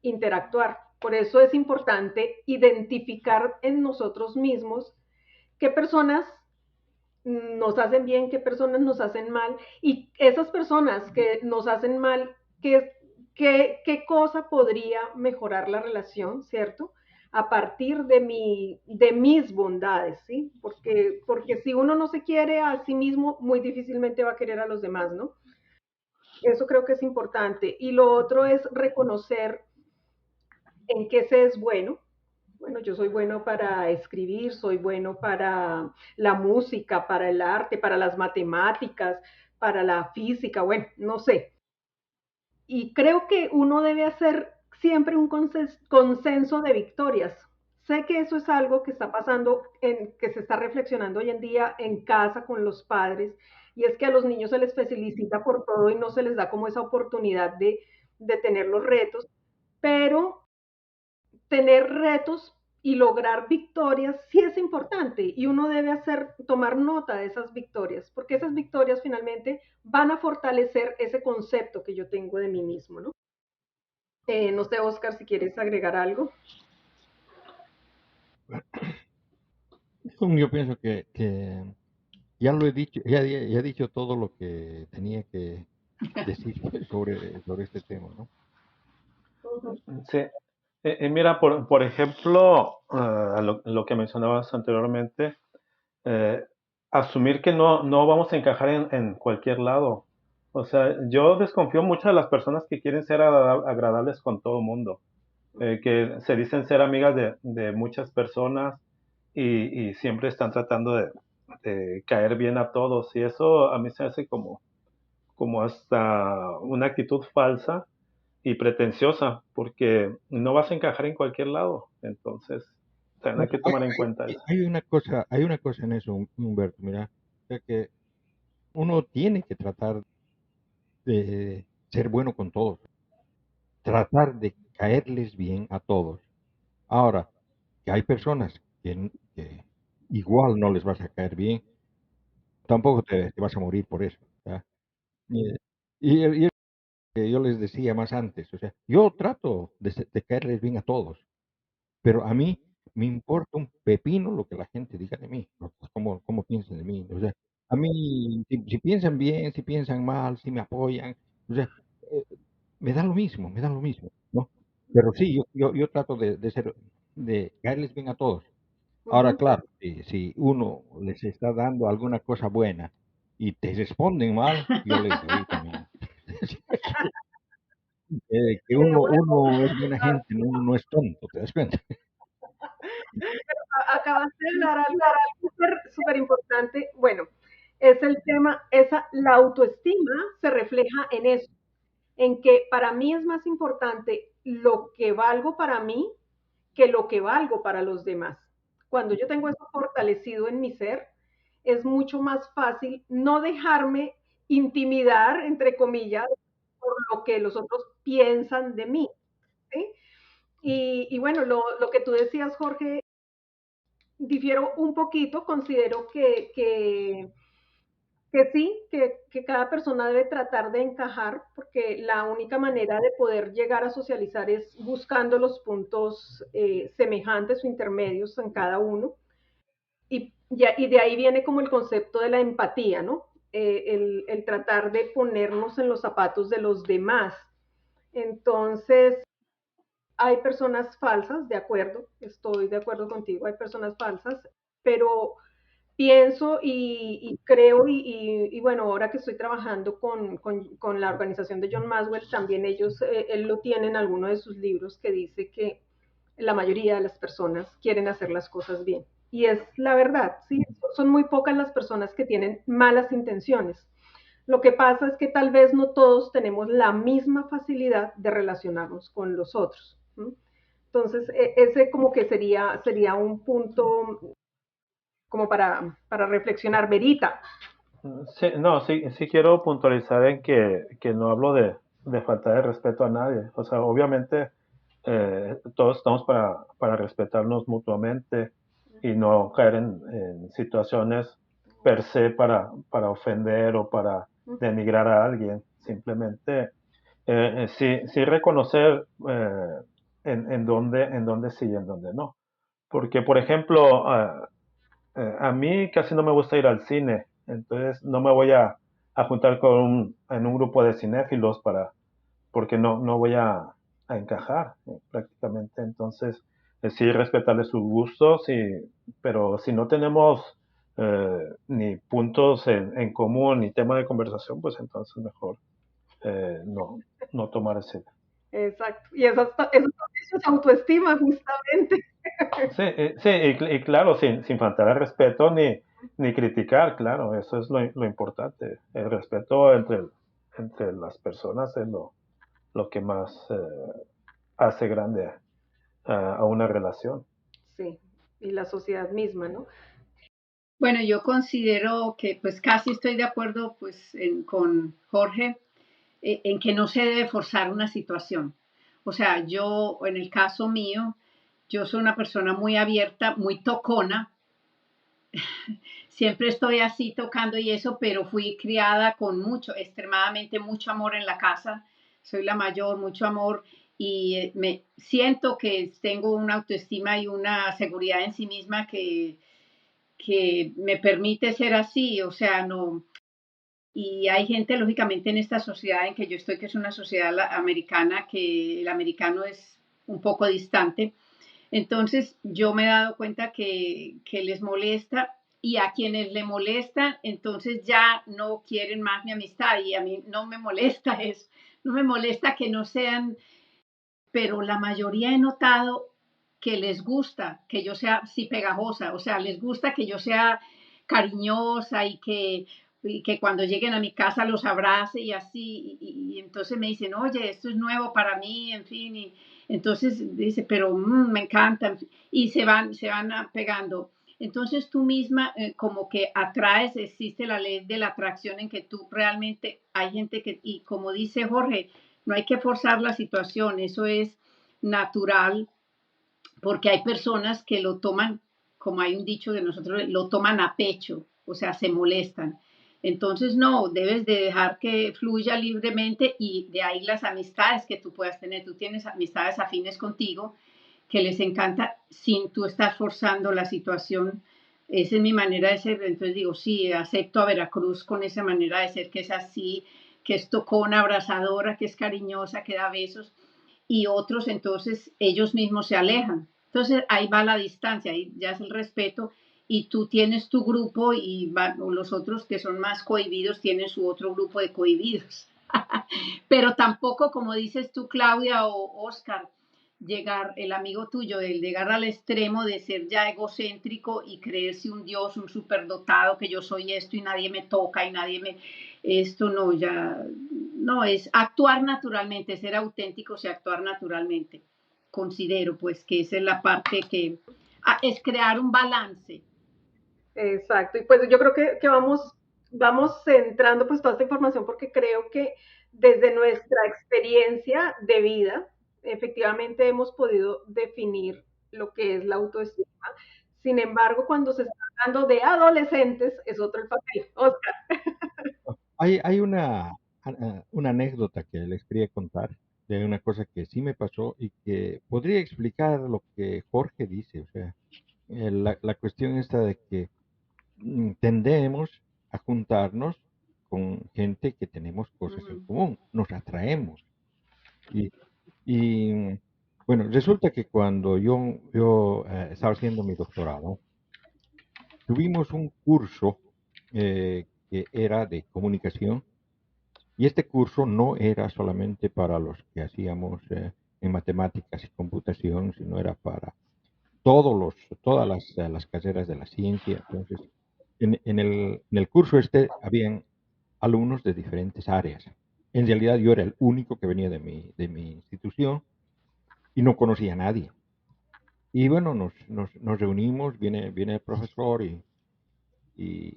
interactuar. Por eso es importante identificar en nosotros mismos qué personas nos hacen bien, qué personas nos hacen mal y esas personas que nos hacen mal, qué cosa podría mejorar la relación, ¿cierto? A partir de mis bondades, ¿sí? Porque si uno no se quiere a sí mismo, muy difícilmente va a querer a los demás, ¿no? Eso creo que es importante. Y lo otro es reconocer en qué se es bueno. Bueno, yo soy bueno para escribir, soy bueno para la música, para el arte, para las matemáticas, para la física, bueno, no sé. Y creo que uno debe hacer siempre un consenso de victorias. Sé que eso es algo que está pasando, que se está reflexionando hoy en día en casa con los padres, y es que a los niños se les felicita por todo y no se les da como esa oportunidad de tener los retos, pero tener retos y lograr victorias sí es importante y uno debe tomar nota de esas victorias, porque esas victorias finalmente van a fortalecer ese concepto que yo tengo de mí mismo, ¿no? No sé, Oscar, si quieres agregar algo. Yo pienso que ya lo he dicho, ya he dicho todo lo que tenía que decir sobre este tema, ¿no? Sí. Mira, por ejemplo, lo que mencionabas anteriormente, eh, asumir que no vamos a encajar en cualquier lado. O sea, yo desconfío mucho de las personas que quieren ser agradables con todo el mundo, que se dicen ser amigas de muchas personas y siempre están tratando de caer bien a todos. Y eso a mí se hace como hasta una actitud falsa y pretenciosa, porque no vas a encajar en cualquier lado. Entonces, también hay Bueno, que tomar en cuenta eso. hay una cosa en eso, Humberto, mira, o sea que uno tiene que tratar de ser bueno con todos, tratar de caerles bien a todos. Ahora, que hay personas que igual no les vas a caer bien, tampoco te vas a morir por eso, ¿verdad? Y, y es que yo les decía más antes, o sea, yo trato de caerles bien a todos, pero a mí me importa un pepino lo que la gente diga de mí, ¿no? Cómo piensen de mí. O sea, a mí, si piensan bien, si piensan mal, si me apoyan, o sea, eh, me da lo mismo, ¿no? Pero sí, yo trato de caerles bien a todos. Ahora, Ujú. claro, si uno les está dando alguna cosa buena y te responden mal, yo les doy también. Que uno es buena gente, uno no es tonto, ¿te das cuenta? Acabaste de dar algo súper, súper importante. Bueno, es el tema, la autoestima se refleja en eso, en que para mí es más importante lo que valgo para mí que lo que valgo para los demás. Cuando yo tengo eso fortalecido en mi ser, es mucho más fácil no dejarme intimidar, entre comillas, por lo que los otros piensan de mí. ¿Sí? Y bueno, lo que tú decías, Jorge, difiero un poquito, considero que sí, que cada persona debe tratar de encajar, porque la única manera de poder llegar a socializar es buscando los puntos semejantes o intermedios en cada uno. Y de ahí viene como el concepto de la empatía, ¿no? El tratar de ponernos en los zapatos de los demás. Entonces, hay personas falsas, de acuerdo, estoy de acuerdo contigo, hay personas falsas, pero pienso y creo y bueno, ahora que estoy trabajando con la organización de John Maswell, también ellos, él lo tiene en alguno de sus libros que dice que la mayoría de las personas quieren hacer las cosas bien. Y es la verdad, ¿sí? Son muy pocas las personas que tienen malas intenciones. Lo que pasa es que tal vez no todos tenemos la misma facilidad de relacionarnos con los otros. ¿Sí? Entonces, ese como que sería un punto como para reflexionar, Verita. Sí, no, sí quiero puntualizar en que no hablo de falta de respeto a nadie. O sea, obviamente todos estamos para respetarnos mutuamente y no caer en situaciones per se para ofender o para denigrar a alguien. Simplemente sí reconocer en dónde sí y en dónde no. Porque, por ejemplo, a mí casi no me gusta ir al cine, entonces no me voy a juntar en un grupo de cinéfilos porque no voy a encajar prácticamente. Entonces, sí respetarle sus gustos, pero si no tenemos ni puntos en común ni tema de conversación, pues entonces mejor no tomar ese. Exacto. Y eso es autoestima, justamente. Sí, sí, y claro, sin faltar el respeto ni criticar, claro, eso es lo importante. El respeto entre las personas es lo que más hace grande a una relación. Sí, y la sociedad misma, ¿no? Bueno, yo considero que pues casi estoy de acuerdo pues con Jorge en que no se debe forzar una situación. O sea, yo en el caso mío, yo soy una persona muy abierta, muy tocona, siempre estoy así tocando y eso, pero fui criada con mucho, extremadamente mucho amor en la casa. Soy la mayor, mucho amor y me siento que tengo una autoestima y una seguridad en sí misma que me permite ser así, o sea, no. y hay gente, lógicamente, en esta sociedad en que yo estoy, que es una sociedad americana, que el americano es un poco distante. Entonces, yo me he dado cuenta que les molesta y a quienes le molesta, entonces ya no quieren más mi amistad y a mí no me molesta eso, no me molesta que no sean, pero la mayoría he notado que les gusta que yo sea así pegajosa, o sea, les gusta que yo sea cariñosa y que cuando lleguen a mi casa los abrace y así, y entonces me dicen, oye, esto es nuevo para mí, en fin, y entonces dice, pero me encanta, y se van pegando. Entonces tú misma como que atraes, existe la ley de la atracción en que tú realmente hay gente que, y como dice Jorge, no hay que forzar la situación, eso es natural, porque hay personas que lo toman, como hay un dicho de nosotros, lo toman a pecho, o sea, se molestan. Entonces, no, debes de dejar que fluya libremente y de ahí las amistades que tú puedas tener. Tú tienes amistades afines contigo que les encanta sin tú estar forzando la situación. Esa es mi manera de ser. Entonces digo, sí, acepto a Veracruz con esa manera de ser, que es así, que es tocona, abrazadora, que es cariñosa, que da besos, y otros entonces ellos mismos se alejan. Entonces ahí va la distancia, ahí ya es el respeto y tú tienes tu grupo y los otros que son más cohibidos tienen su otro grupo de cohibidos. Pero tampoco, como dices tú, Claudia o Oscar, llegar, el amigo tuyo, el llegar al extremo de ser ya egocéntrico y creerse un dios, un superdotado, que yo soy esto y nadie me toca y nadie me... Esto no, ya... No, es actuar naturalmente, ser auténticos y actuar naturalmente. Considero pues que esa es la parte que... es crear un balance. Exacto, y pues yo creo que vamos centrando pues toda esta información porque creo que desde nuestra experiencia de vida, efectivamente hemos podido definir lo que es la autoestima. Sin embargo, cuando se está hablando de adolescentes, es otro el papel. Oscar. Hay una anécdota que les quería contar de una cosa que sí me pasó y que podría explicar lo que Jorge dice. O sea, la cuestión está de que tendemos a juntarnos con gente que tenemos cosas en común, nos atraemos. Y, y, bueno, resulta que cuando yo estaba haciendo mi doctorado, tuvimos un curso que era de comunicación y este curso no era solamente para los que hacíamos en matemáticas y computación, sino era para todas las carreras de la ciencia. Entonces, en el curso este habían alumnos de diferentes áreas. En realidad yo era el único que venía de mi institución y no conocía a nadie. Y bueno, nos reunimos, viene el profesor y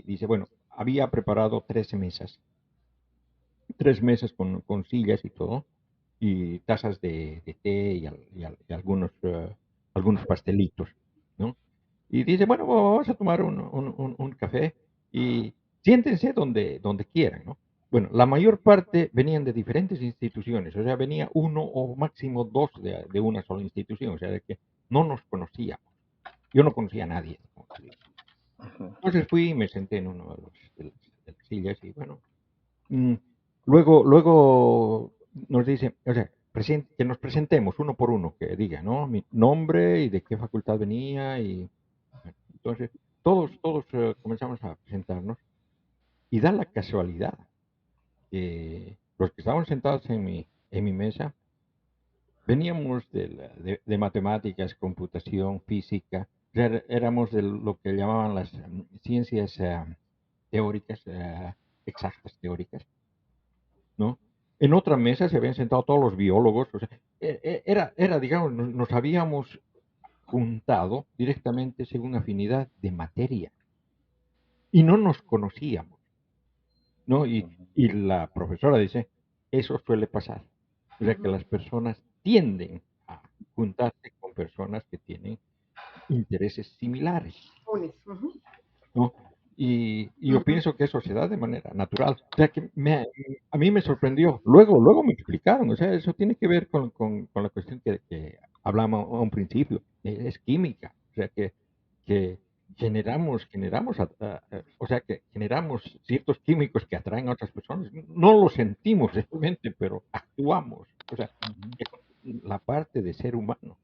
dice, bueno, había preparado tres mesas con sillas y todo, y tazas de té y algunos pastelitos, ¿no? Y dice, bueno, vamos a tomar un café y siéntense donde quieran, ¿no? Bueno, la mayor parte venían de diferentes instituciones, o sea, venía uno o máximo dos de una sola institución, o sea, de que no nos conocíamos. Yo no conocía a nadie. Entonces fui y me senté en uno de las sillas y bueno, mm, luego nos dice, o sea, que nos presentemos uno por uno, que diga, ¿no? Mi nombre y de qué facultad venía y bueno, entonces todos comenzamos a presentarnos y da la casualidad que los que estaban sentados en mi mesa veníamos de matemáticas, computación, física, o sea, éramos de lo que llamaban las ciencias teóricas, exactas teóricas, ¿no? En otra mesa se habían sentado todos los biólogos, o sea, digamos, nos habíamos juntado directamente según afinidad de materia y no nos conocíamos, ¿no? Y la profesora dice, eso suele pasar, o sea, que las personas tienden a juntarse con personas que tienen intereses similares, ¿no? Y yo pienso que eso se da de manera natural. O sea, que a mí me sorprendió. Luego me explicaron. O sea, eso tiene que ver con la cuestión que hablamos a un principio. Es química. O sea, que o sea, que generamos ciertos químicos que atraen a otras personas. No lo sentimos realmente, pero actuamos. O sea, Ujú. es la parte de ser humano.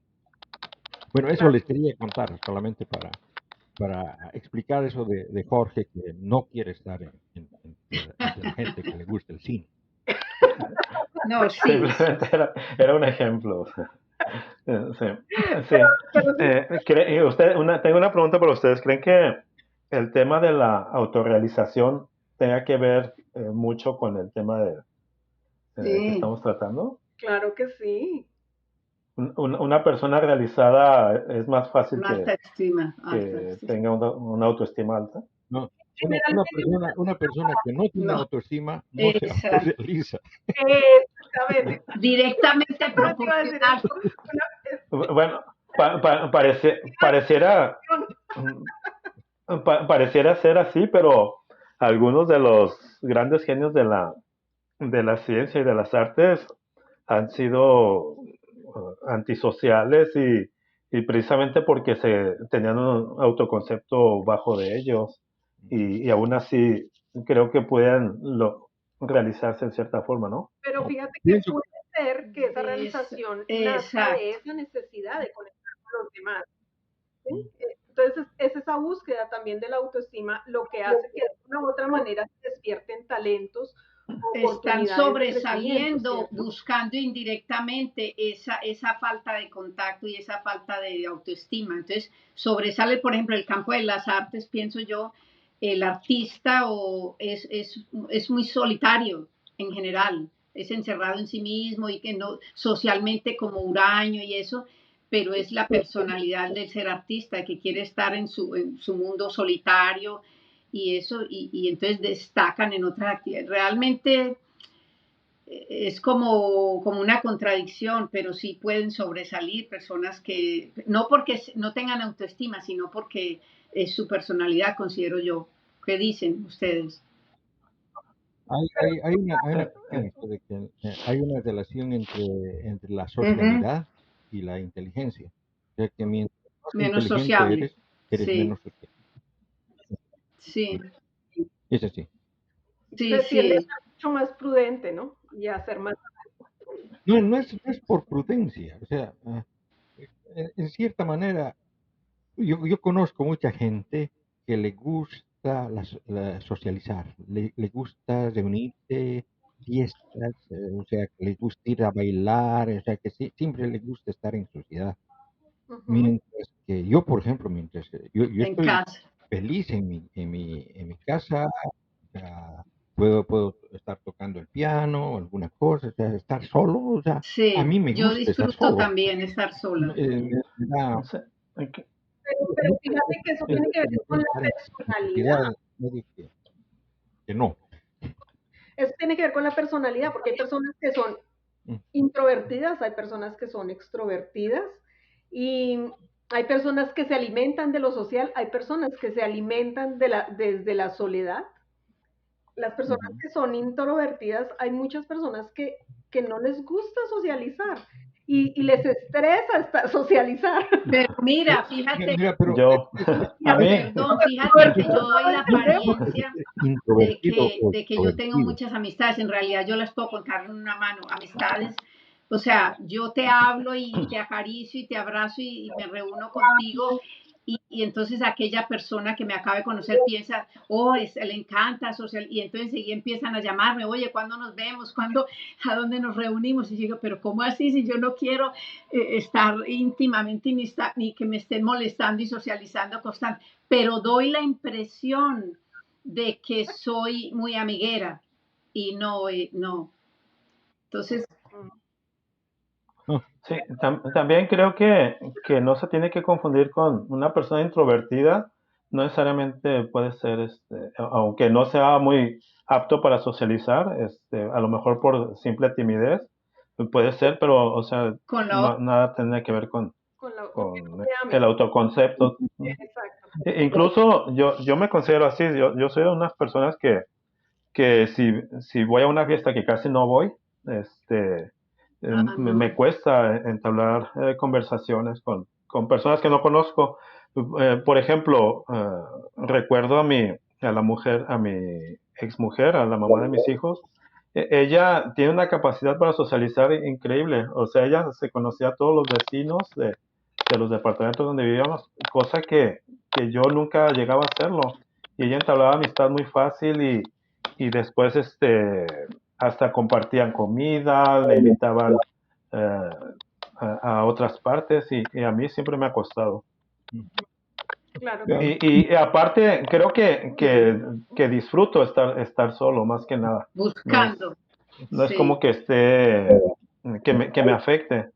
Bueno, eso Claro. les quería contar solamente para explicar eso de Jorge, que no quiere estar entre la gente que le gusta el cine. No, sí, Simplemente era un ejemplo. O sea, sí, sí. Pero sí, Tengo una pregunta para ustedes. ¿Creen que el tema de la autorrealización tenga que ver mucho con el tema que sí, estamos tratando? claro que sí. Una persona realizada es más fácil una alta estima, alta que estima. tenga una autoestima alta. No, Generalmente, una persona que no tiene No, autoestima no se exacto. autorrealiza. exactamente. Directamente Justamente iba a decir proporcional. eso. Bueno, pareciera, pareciera ser así, pero algunos de los grandes genios de la ciencia y de las artes han sido antisociales y precisamente porque tenían un autoconcepto bajo de ellos y aún así creo que pueden realizarse en cierta forma, ¿no? Pero No, fíjate que pienso, puede ser que esa Es, realización nazca de exacto. esa necesidad de conectar con los demás. ¿Sí? Entonces, es esa búsqueda también de la autoestima lo que hace que de una u otra manera se despierten talentos, Están oportunidades de crecimiento, sobresaliendo, ¿cierto? buscando indirectamente esa falta de contacto y esa falta de autoestima. Entonces, sobresale, por ejemplo, el campo de las artes, pienso yo, el artista es muy solitario en general, es encerrado en sí mismo y que no socialmente como huraño y eso, pero es la personalidad del ser artista que quiere estar en su mundo solitario y eso, y entonces destacan en otras actividades. Realmente es como una contradicción, pero sí pueden sobresalir personas que, no porque no tengan autoestima, sino porque es su personalidad, considero yo. ¿Qué dicen ustedes? hay una Eh, cuestión esto de que hay una relación entre la Uh -huh. socialidad y la inteligencia. O sea, que mientras más Menos inteligente sociable. eres Sí, menos social. sí, Es así. sí, Se tiende a sí. ser mucho más prudente, ¿no? Y a ser más. No es por prudencia. O sea, en cierta manera, yo conozco mucha gente que le gusta socializar, le gusta reunirse, fiestas, o sea, que le gusta ir a bailar, o sea, que siempre le gusta estar en sociedad. Ujú. Mientras que yo, por ejemplo, yo En estoy casa. feliz en mi casa, o sea, puedo estar tocando el piano, alguna cosa, o sea, estar solo, o sea, a Sí, mí me yo gusta estar disfruto solo. también estar sola. Me da no sé, Pero fíjate que eso tiene que ver con la estar en personalidad. sociedad, no digo que no. Eso tiene que ver con la personalidad, porque hay personas que son Mm. introvertidas, hay personas que son extrovertidas y hay personas que se alimentan de lo social, hay personas que se alimentan desde la soledad. Las personas ujú. que son introvertidas, hay muchas personas que no les gusta socializar y les estresa socializar. Pero mira, Mira, fíjate, mira, pero Yo, Y a a mí, veces perdón, los fíjate que extrovertidos yo no doy lo la entendemos. apariencia introvertido o de que yo tengo extrovertido. muchas amistades, en realidad yo las puedo contar en una mano, amistades, o sea, yo te hablo y te acaricio y te abrazo y me reúno contigo y entonces aquella persona que me acaba de conocer piensa, oh, le encanta social, y entonces seguí empiezan a llamarme, oye, ¿cuándo nos vemos? ¿Cuándo, a dónde nos reunimos? Y yo digo, pero ¿cómo así si yo no quiero estar íntimamente ni que me estén molestando y socializando constante? Pero doy la impresión de que soy muy amiguera y no, no. Entonces, No, sí, también creo que no se tiene que confundir con una persona introvertida, no necesariamente puede ser, aunque no sea muy apto para socializar, a lo mejor por simple timidez, puede ser, pero, o sea, con la nada tiene que ver Con que no con te el amen. autoconcepto. Exacto. Incluso yo me considero así, yo soy de unas personas que si voy a una fiesta que casi no voy, ah, me no. cuesta entablar conversaciones con personas que no conozco. Por ejemplo, recuerdo a mi exmujer, a la mamá de mis hijos. Ella tiene una capacidad para socializar increíble. O sea, ella se conocía a todos los vecinos de los departamentos donde vivíamos, cosa que yo nunca llegaba a hacerlo. Y ella entablaba amistad muy fácil y después hasta compartían comida, le invitaban eh, a otras partes y a mí siempre me ha costado. Claro. Y aparte, creo que disfruto estar solo, más que nada. Buscando. No es Sí. como que que me afecte.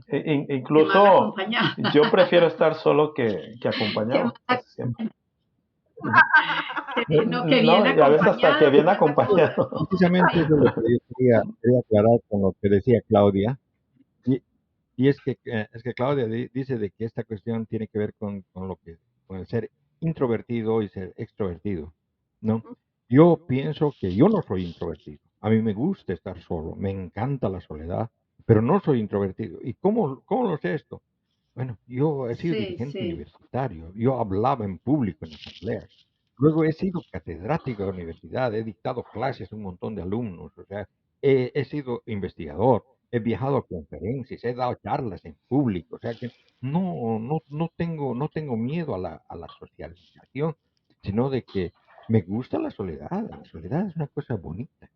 Que mal Incluso acompañado. yo prefiero estar solo que Que acompañado, mal- casi siempre. no, que No, bien y a veces hasta que acompañado, bien que tanta cosa. acompañado. Precisamente eso es lo que yo quería aclarar con lo que decía Claudia. Y, y es que Claudia dice de que esta cuestión tiene que ver con el ser introvertido y ser extrovertido, ¿no? Yo pienso que yo no soy introvertido. A mí me gusta estar solo, me encanta la soledad, pero no soy introvertido. ¿Y cómo lo sé esto? Bueno, yo he sido Sí, dirigente sí. universitario, yo hablaba en público en asambleas. Luego he sido catedrático de la universidad, he dictado clases a un montón de alumnos, o sea, he sido investigador, he viajado a conferencias, he dado charlas en público, o sea que no tengo miedo a la socialización, sino de que me gusta la soledad. La soledad es una cosa bonita.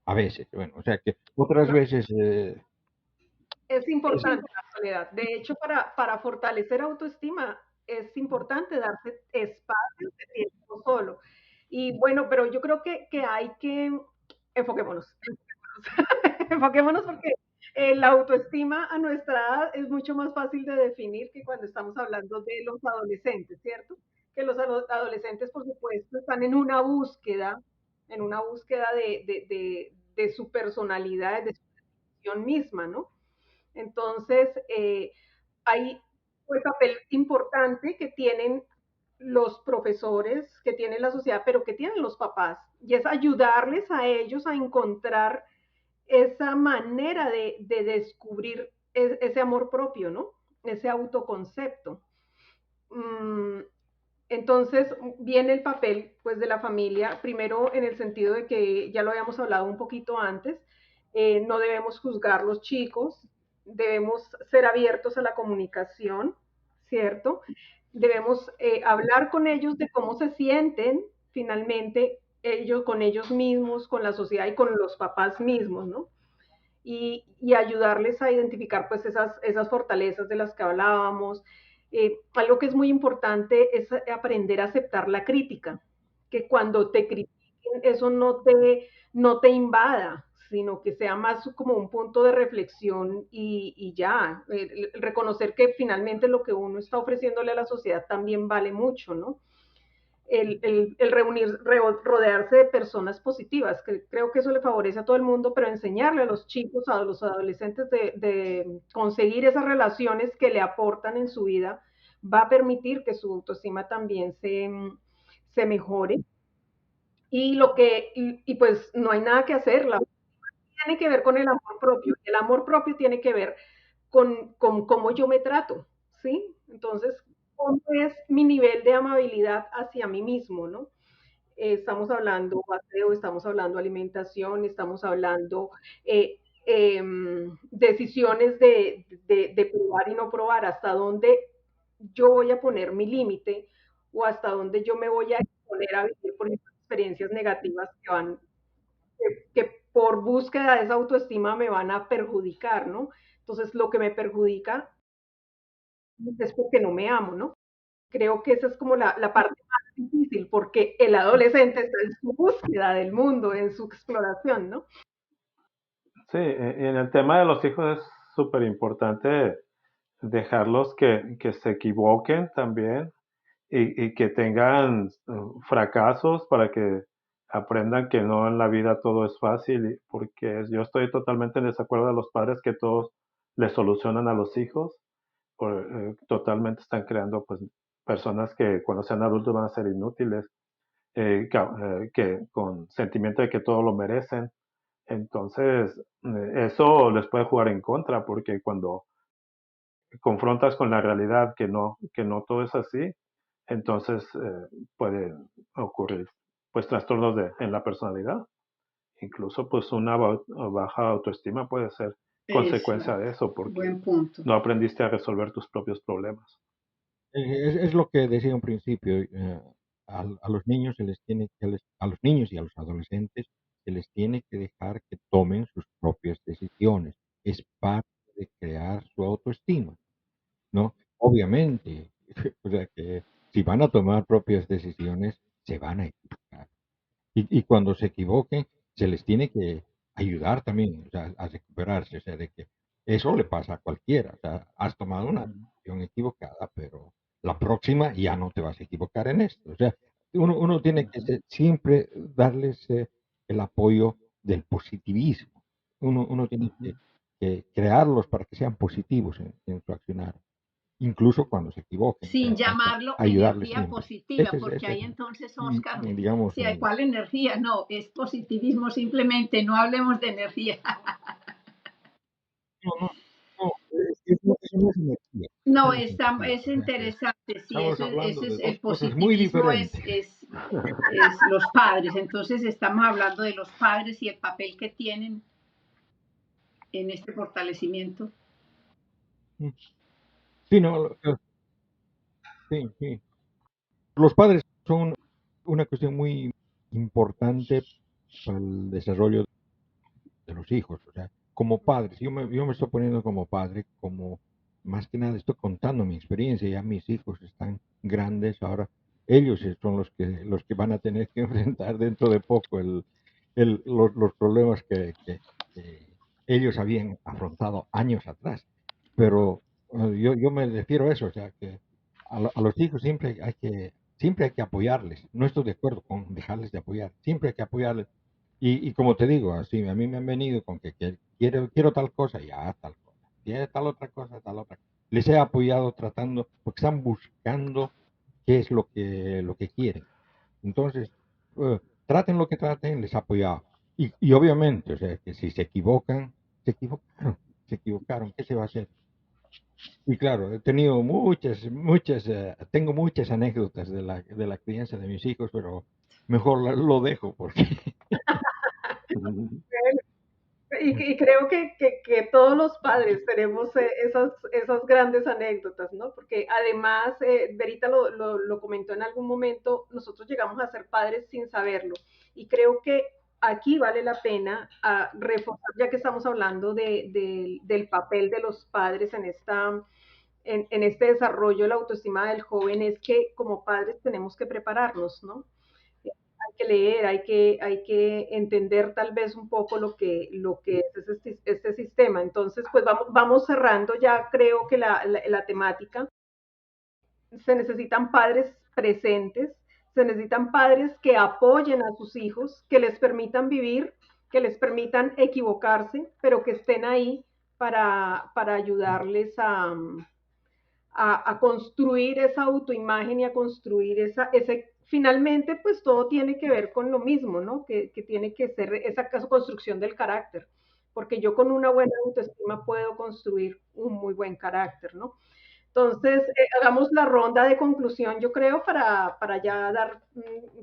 A veces, bueno, o sea que otras veces Es es- importante la soledad. De hecho, para fortalecer autoestima es importante darse espacio de tiempo solo. Y bueno, pero yo creo que hay que enfoquémonos, enfoquémonos porque la autoestima a nuestra edad es mucho más fácil de definir que cuando estamos hablando de los adolescentes, ¿cierto? Que los adolescentes, por supuesto, están en una búsqueda de su personalidad, de su definición misma, ¿no? Entonces, hay un papel importante que tienen los profesores, que tiene la sociedad, pero que tienen los papás, y es ayudarles a ellos a encontrar esa manera de descubrir ese amor propio, ¿no? Ese autoconcepto. Mm, entonces viene el papel pues de la familia, primero en el sentido de que ya lo habíamos hablado un poquito antes, no debemos juzgar los chicos, debemos ser abiertos a la comunicación, ¿cierto? Debemos hablar con ellos de cómo se sienten finalmente ellos con ellos mismos, con la sociedad y con los papás mismos, ¿no? Y ayudarles a identificar pues esas fortalezas de las que hablábamos. Algo que es muy importante es aprender a aceptar la crítica, que cuando te critiquen eso no te invada, sino que sea más como un punto de reflexión y ya, reconocer que finalmente lo que uno está ofreciéndole a la sociedad también vale mucho, ¿no? Rodearse de personas positivas, que creo que eso le favorece a todo el mundo, pero enseñarle a los chicos, a los adolescentes de conseguir esas relaciones que le aportan en su vida, va a permitir que su autoestima también se mejore. Y pues no hay nada que hacer, la tiene que ver con el amor propio. El amor propio tiene que ver con cómo yo me trato, ¿sí? Entonces, ¿cómo es mi nivel de amabilidad hacia mí mismo, ¿no? Estamos hablando paseo, estamos hablando alimentación, estamos hablando decisiones de probar y no probar, hasta dónde yo voy a poner mi límite o hasta dónde yo me voy a exponer a vivir por experiencias negativas que por búsqueda de esa autoestima me van a perjudicar, ¿no? Entonces, lo que me perjudica es porque no me amo, ¿no? Creo que esa es como la parte más difícil, porque el adolescente está en su búsqueda del mundo, en su exploración, ¿no? Sí, y en el tema de los hijos es súper importante dejarlos que se equivoquen también y que tengan fracasos para que aprendan que no en la vida todo es fácil, porque yo estoy totalmente en desacuerdo de los padres que todos les solucionan a los hijos, totalmente están creando pues personas que cuando sean adultos van a ser inútiles, que con sentimiento de que todo lo merecen. Entonces, eso les puede jugar en contra, porque confrontas con la realidad que no todo es así, entonces pueden ocurrir pues trastornos en la personalidad. Incluso pues una baja autoestima puede ser consecuencia de eso, porque buen punto. no aprendiste a resolver tus propios problemas. Es lo que decía un principio. A los niños a los niños y a los adolescentes se les tiene que dejar que tomen sus propias decisiones. Es parte de crear su autoestima, ¿no? Obviamente, o sea que si van a tomar propias decisiones, se van a equivocar. Y cuando se equivoquen, se les tiene que ayudar también, o sea, a recuperarse, o sea, de que eso le pasa a cualquiera, o sea, has tomado una decisión equivocada, pero la próxima ya no te vas a equivocar en esto, o sea, uno tiene que siempre darles el apoyo del positivismo, uno tiene que crearlos para que sean positivos en su accionar, incluso cuando se equivoquen, o Sin sea, hay que llamarlo ayudarles energía siempre. positiva, porque ahí entonces, Oscar, Digamos, si hay cuál energía, no, es positivismo simplemente, no hablemos de energía. no, no, no, eso no es energía, No, eso no es energía, es o sea que interesante, sí, estamos eso hablando de es dos el cosas muy positivismo, diferentes. es los padres, entonces estamos hablando de los padres y el papel que tienen en este fortalecimiento. Sí, no, sí, sí. Los padres son una cuestión muy importante para el desarrollo de los hijos, o sea, como padres, yo me estoy poniendo como padre, como más que nada estoy contando mi experiencia, ya mis hijos están grandes, ahora ellos son los que van a tener que enfrentar dentro de poco los problemas que ellos habían afrontado años atrás. Pero yo me refiero a eso, o sea, que a los hijos siempre hay que apoyarles. No estoy de acuerdo con dejarles de apoyar, siempre hay que apoyarles. Y como te digo, así, a mí me han venido con que quiero tal cosa, ya tal cosa, quiero tal otra cosa, tal otra. Les he apoyado tratando, porque están buscando qué es lo que quieren. Entonces, traten lo que traten, les he apoyado. Y obviamente, o sea, que si se equivocan, se equivocaron, ¿qué se va a hacer? Y claro, he tenido tengo muchas anécdotas de la crianza de mis hijos, pero mejor lo dejo porque Y creo que todos los padres tenemos esas grandes anécdotas, ¿no? Porque además, Verita lo comentó en algún momento, nosotros llegamos a ser padres sin saberlo. Y creo que aquí vale la pena reforzar, ya que estamos hablando del papel de los padres en este desarrollo de la autoestima del joven, es que como padres tenemos que prepararnos, ¿no? Hay que leer, hay que entender tal vez un poco lo que es este sistema. Entonces, pues vamos cerrando ya creo que la temática. Se necesitan padres presentes, se necesitan padres que apoyen a sus hijos, que les permitan vivir, que les permitan equivocarse, pero que estén ahí para ayudarles a construir esa autoimagen y a construir ese finalmente pues todo tiene que ver con lo mismo, ¿no? Que tiene que ser esa construcción del carácter, porque yo con una buena autoestima puedo construir un muy buen carácter, ¿no? Entonces, hagamos la ronda de conclusión, yo creo, para ya dar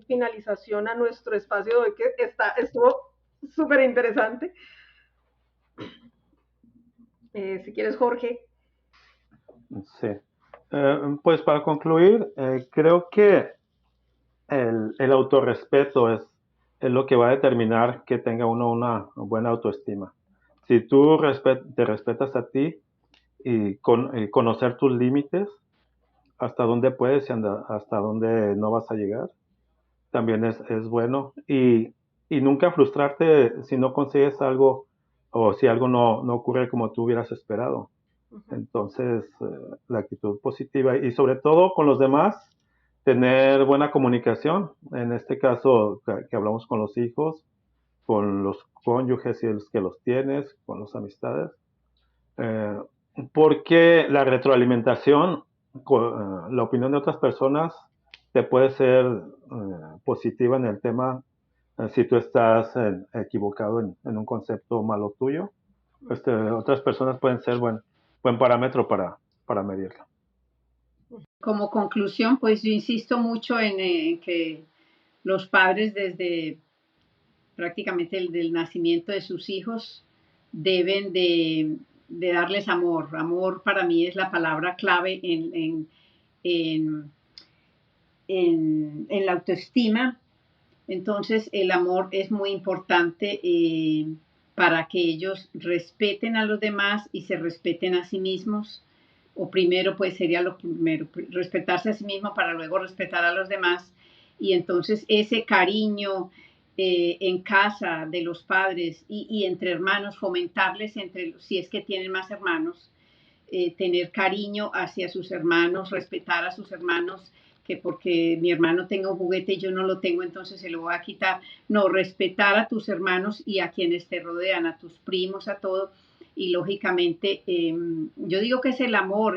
finalización a nuestro espacio de hoy, que estuvo súper interesante. Si quieres, Jorge. Sí. Pues para concluir, creo que el autorrespeto es lo que va a determinar que tenga uno una buena autoestima. Si tú te respetas a ti y conocer tus límites, hasta dónde puedes y hasta dónde no vas a llegar, también es bueno. Y nunca frustrarte si no consigues algo o si algo no ocurre como tú hubieras esperado. Entonces, la actitud positiva y sobre todo con los demás, tener buena comunicación. En este caso, que hablamos con los hijos, con los cónyuges si es que los tienes, con las amistades. Eh, Porque la retroalimentación, la opinión de otras personas te puede ser positiva en el tema si tú estás equivocado en un concepto malo tuyo. Otras personas pueden ser buen parámetro para para medirlo. Como conclusión, pues yo insisto mucho en que los padres desde prácticamente del nacimiento de sus hijos deben de darles amor. Amor para mí es la palabra clave en la autoestima. Entonces el amor es muy importante para que ellos respeten a los demás y se respeten a sí mismos. O primero, pues sería lo primero, respetarse a sí mismo para luego respetar a los demás. Y entonces ese cariño en casa de los padres y entre hermanos, fomentarles, si es que tienen más hermanos, tener cariño hacia sus hermanos, respetar a sus hermanos, que porque mi hermano tenga un juguete y yo no lo tengo, entonces se lo voy a quitar. No, respetar a tus hermanos y a quienes te rodean, a tus primos, a todo. Y lógicamente, yo digo que es el amor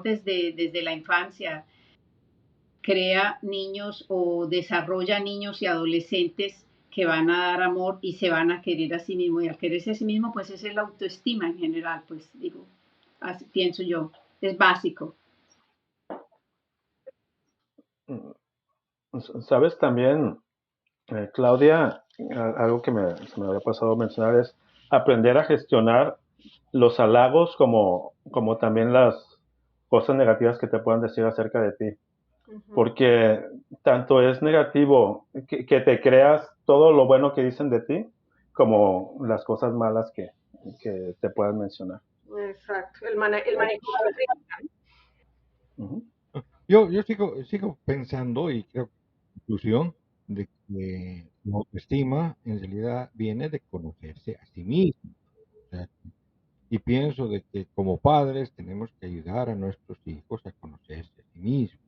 desde la infancia. Crea niños o desarrolla niños y adolescentes que van a dar amor y se van a querer a sí mismos. Y al quererse a sí mismo, pues esa es la autoestima en general, pues digo, así pienso yo, es básico. Sabes también, Claudia, algo que se me había pasado a mencionar es aprender a gestionar los halagos como también las cosas negativas que te puedan decir acerca de ti. Porque tanto es negativo que te creas todo lo bueno que dicen de ti, como las cosas malas que te puedan mencionar. Exacto, el manejo de la crítica. Uh-huh. Yo sigo pensando y creo que la conclusión de que la autoestima en realidad viene de conocerse a sí mismo. O sea, y pienso de que como padres tenemos que ayudar a nuestros hijos a conocerse a sí mismos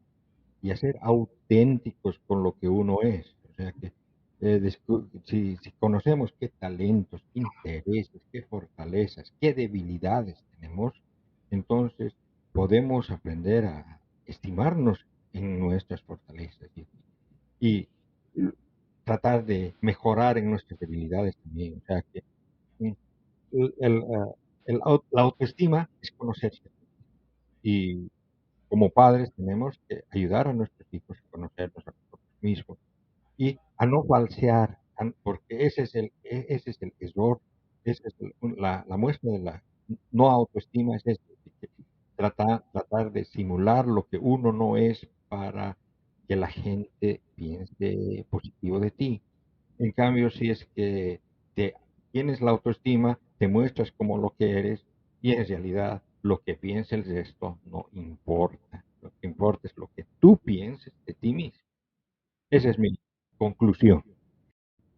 y a ser auténticos con lo que uno es. O sea que si conocemos qué talentos, qué intereses, qué fortalezas, qué debilidades tenemos, entonces podemos aprender a estimarnos en nuestras fortalezas y tratar de mejorar en nuestras debilidades también. O sea que la autoestima es conocerse y como padres tenemos que ayudar a nuestros hijos a conocernos a nosotros mismos y a no falsear, porque ese es el error, esa es la muestra de la no autoestima, es esto, que tratar de simular lo que uno no es para que la gente piense positivo de ti. En cambio, si es que tienes la autoestima, te muestras como lo que eres y en realidad lo que piensa el resto no importa. Lo que importa es lo que tú pienses de ti mismo. Esa es mi conclusión.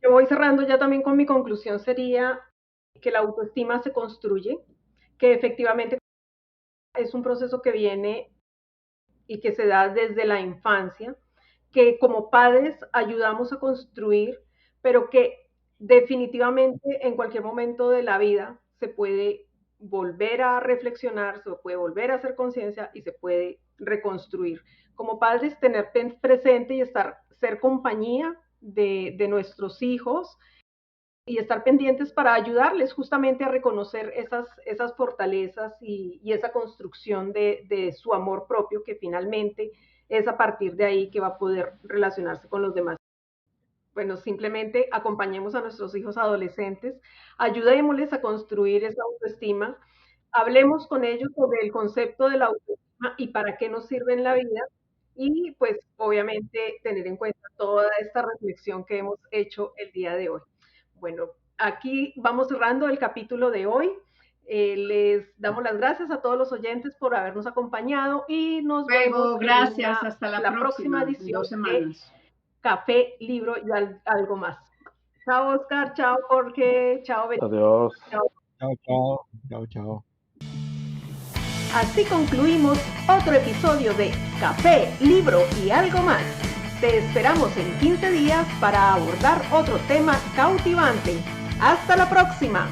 Yo voy cerrando ya también con mi conclusión, sería que la autoestima se construye, que efectivamente es un proceso que viene y que se da desde la infancia, que como padres ayudamos a construir, pero que definitivamente en cualquier momento de la vida se puede volver a reflexionar, se puede volver a hacer conciencia y se puede reconstruir. Como padres, tener presente y ser compañía de nuestros hijos y estar pendientes para ayudarles justamente a reconocer esas fortalezas y esa construcción de su amor propio, que finalmente es a partir de ahí que va a poder relacionarse con los demás. Bueno, simplemente acompañemos a nuestros hijos adolescentes, ayudémosles a construir esa autoestima, hablemos con ellos sobre el concepto de la autoestima y para qué nos sirve en la vida, y pues obviamente tener en cuenta toda esta reflexión que hemos hecho el día de hoy. Bueno, aquí vamos cerrando el capítulo de hoy. Les damos las gracias a todos los oyentes por habernos acompañado y nos vemos gracias, hasta la próxima edición 2 semanas. de Café, Libro y algo más. Chao, Oscar. Chao, Jorge. Chao, Betty. Adiós. Chao. Chao. Así concluimos otro episodio de Café, Libro y algo más. Te esperamos en 15 días para abordar otro tema cautivante. ¡Hasta la próxima!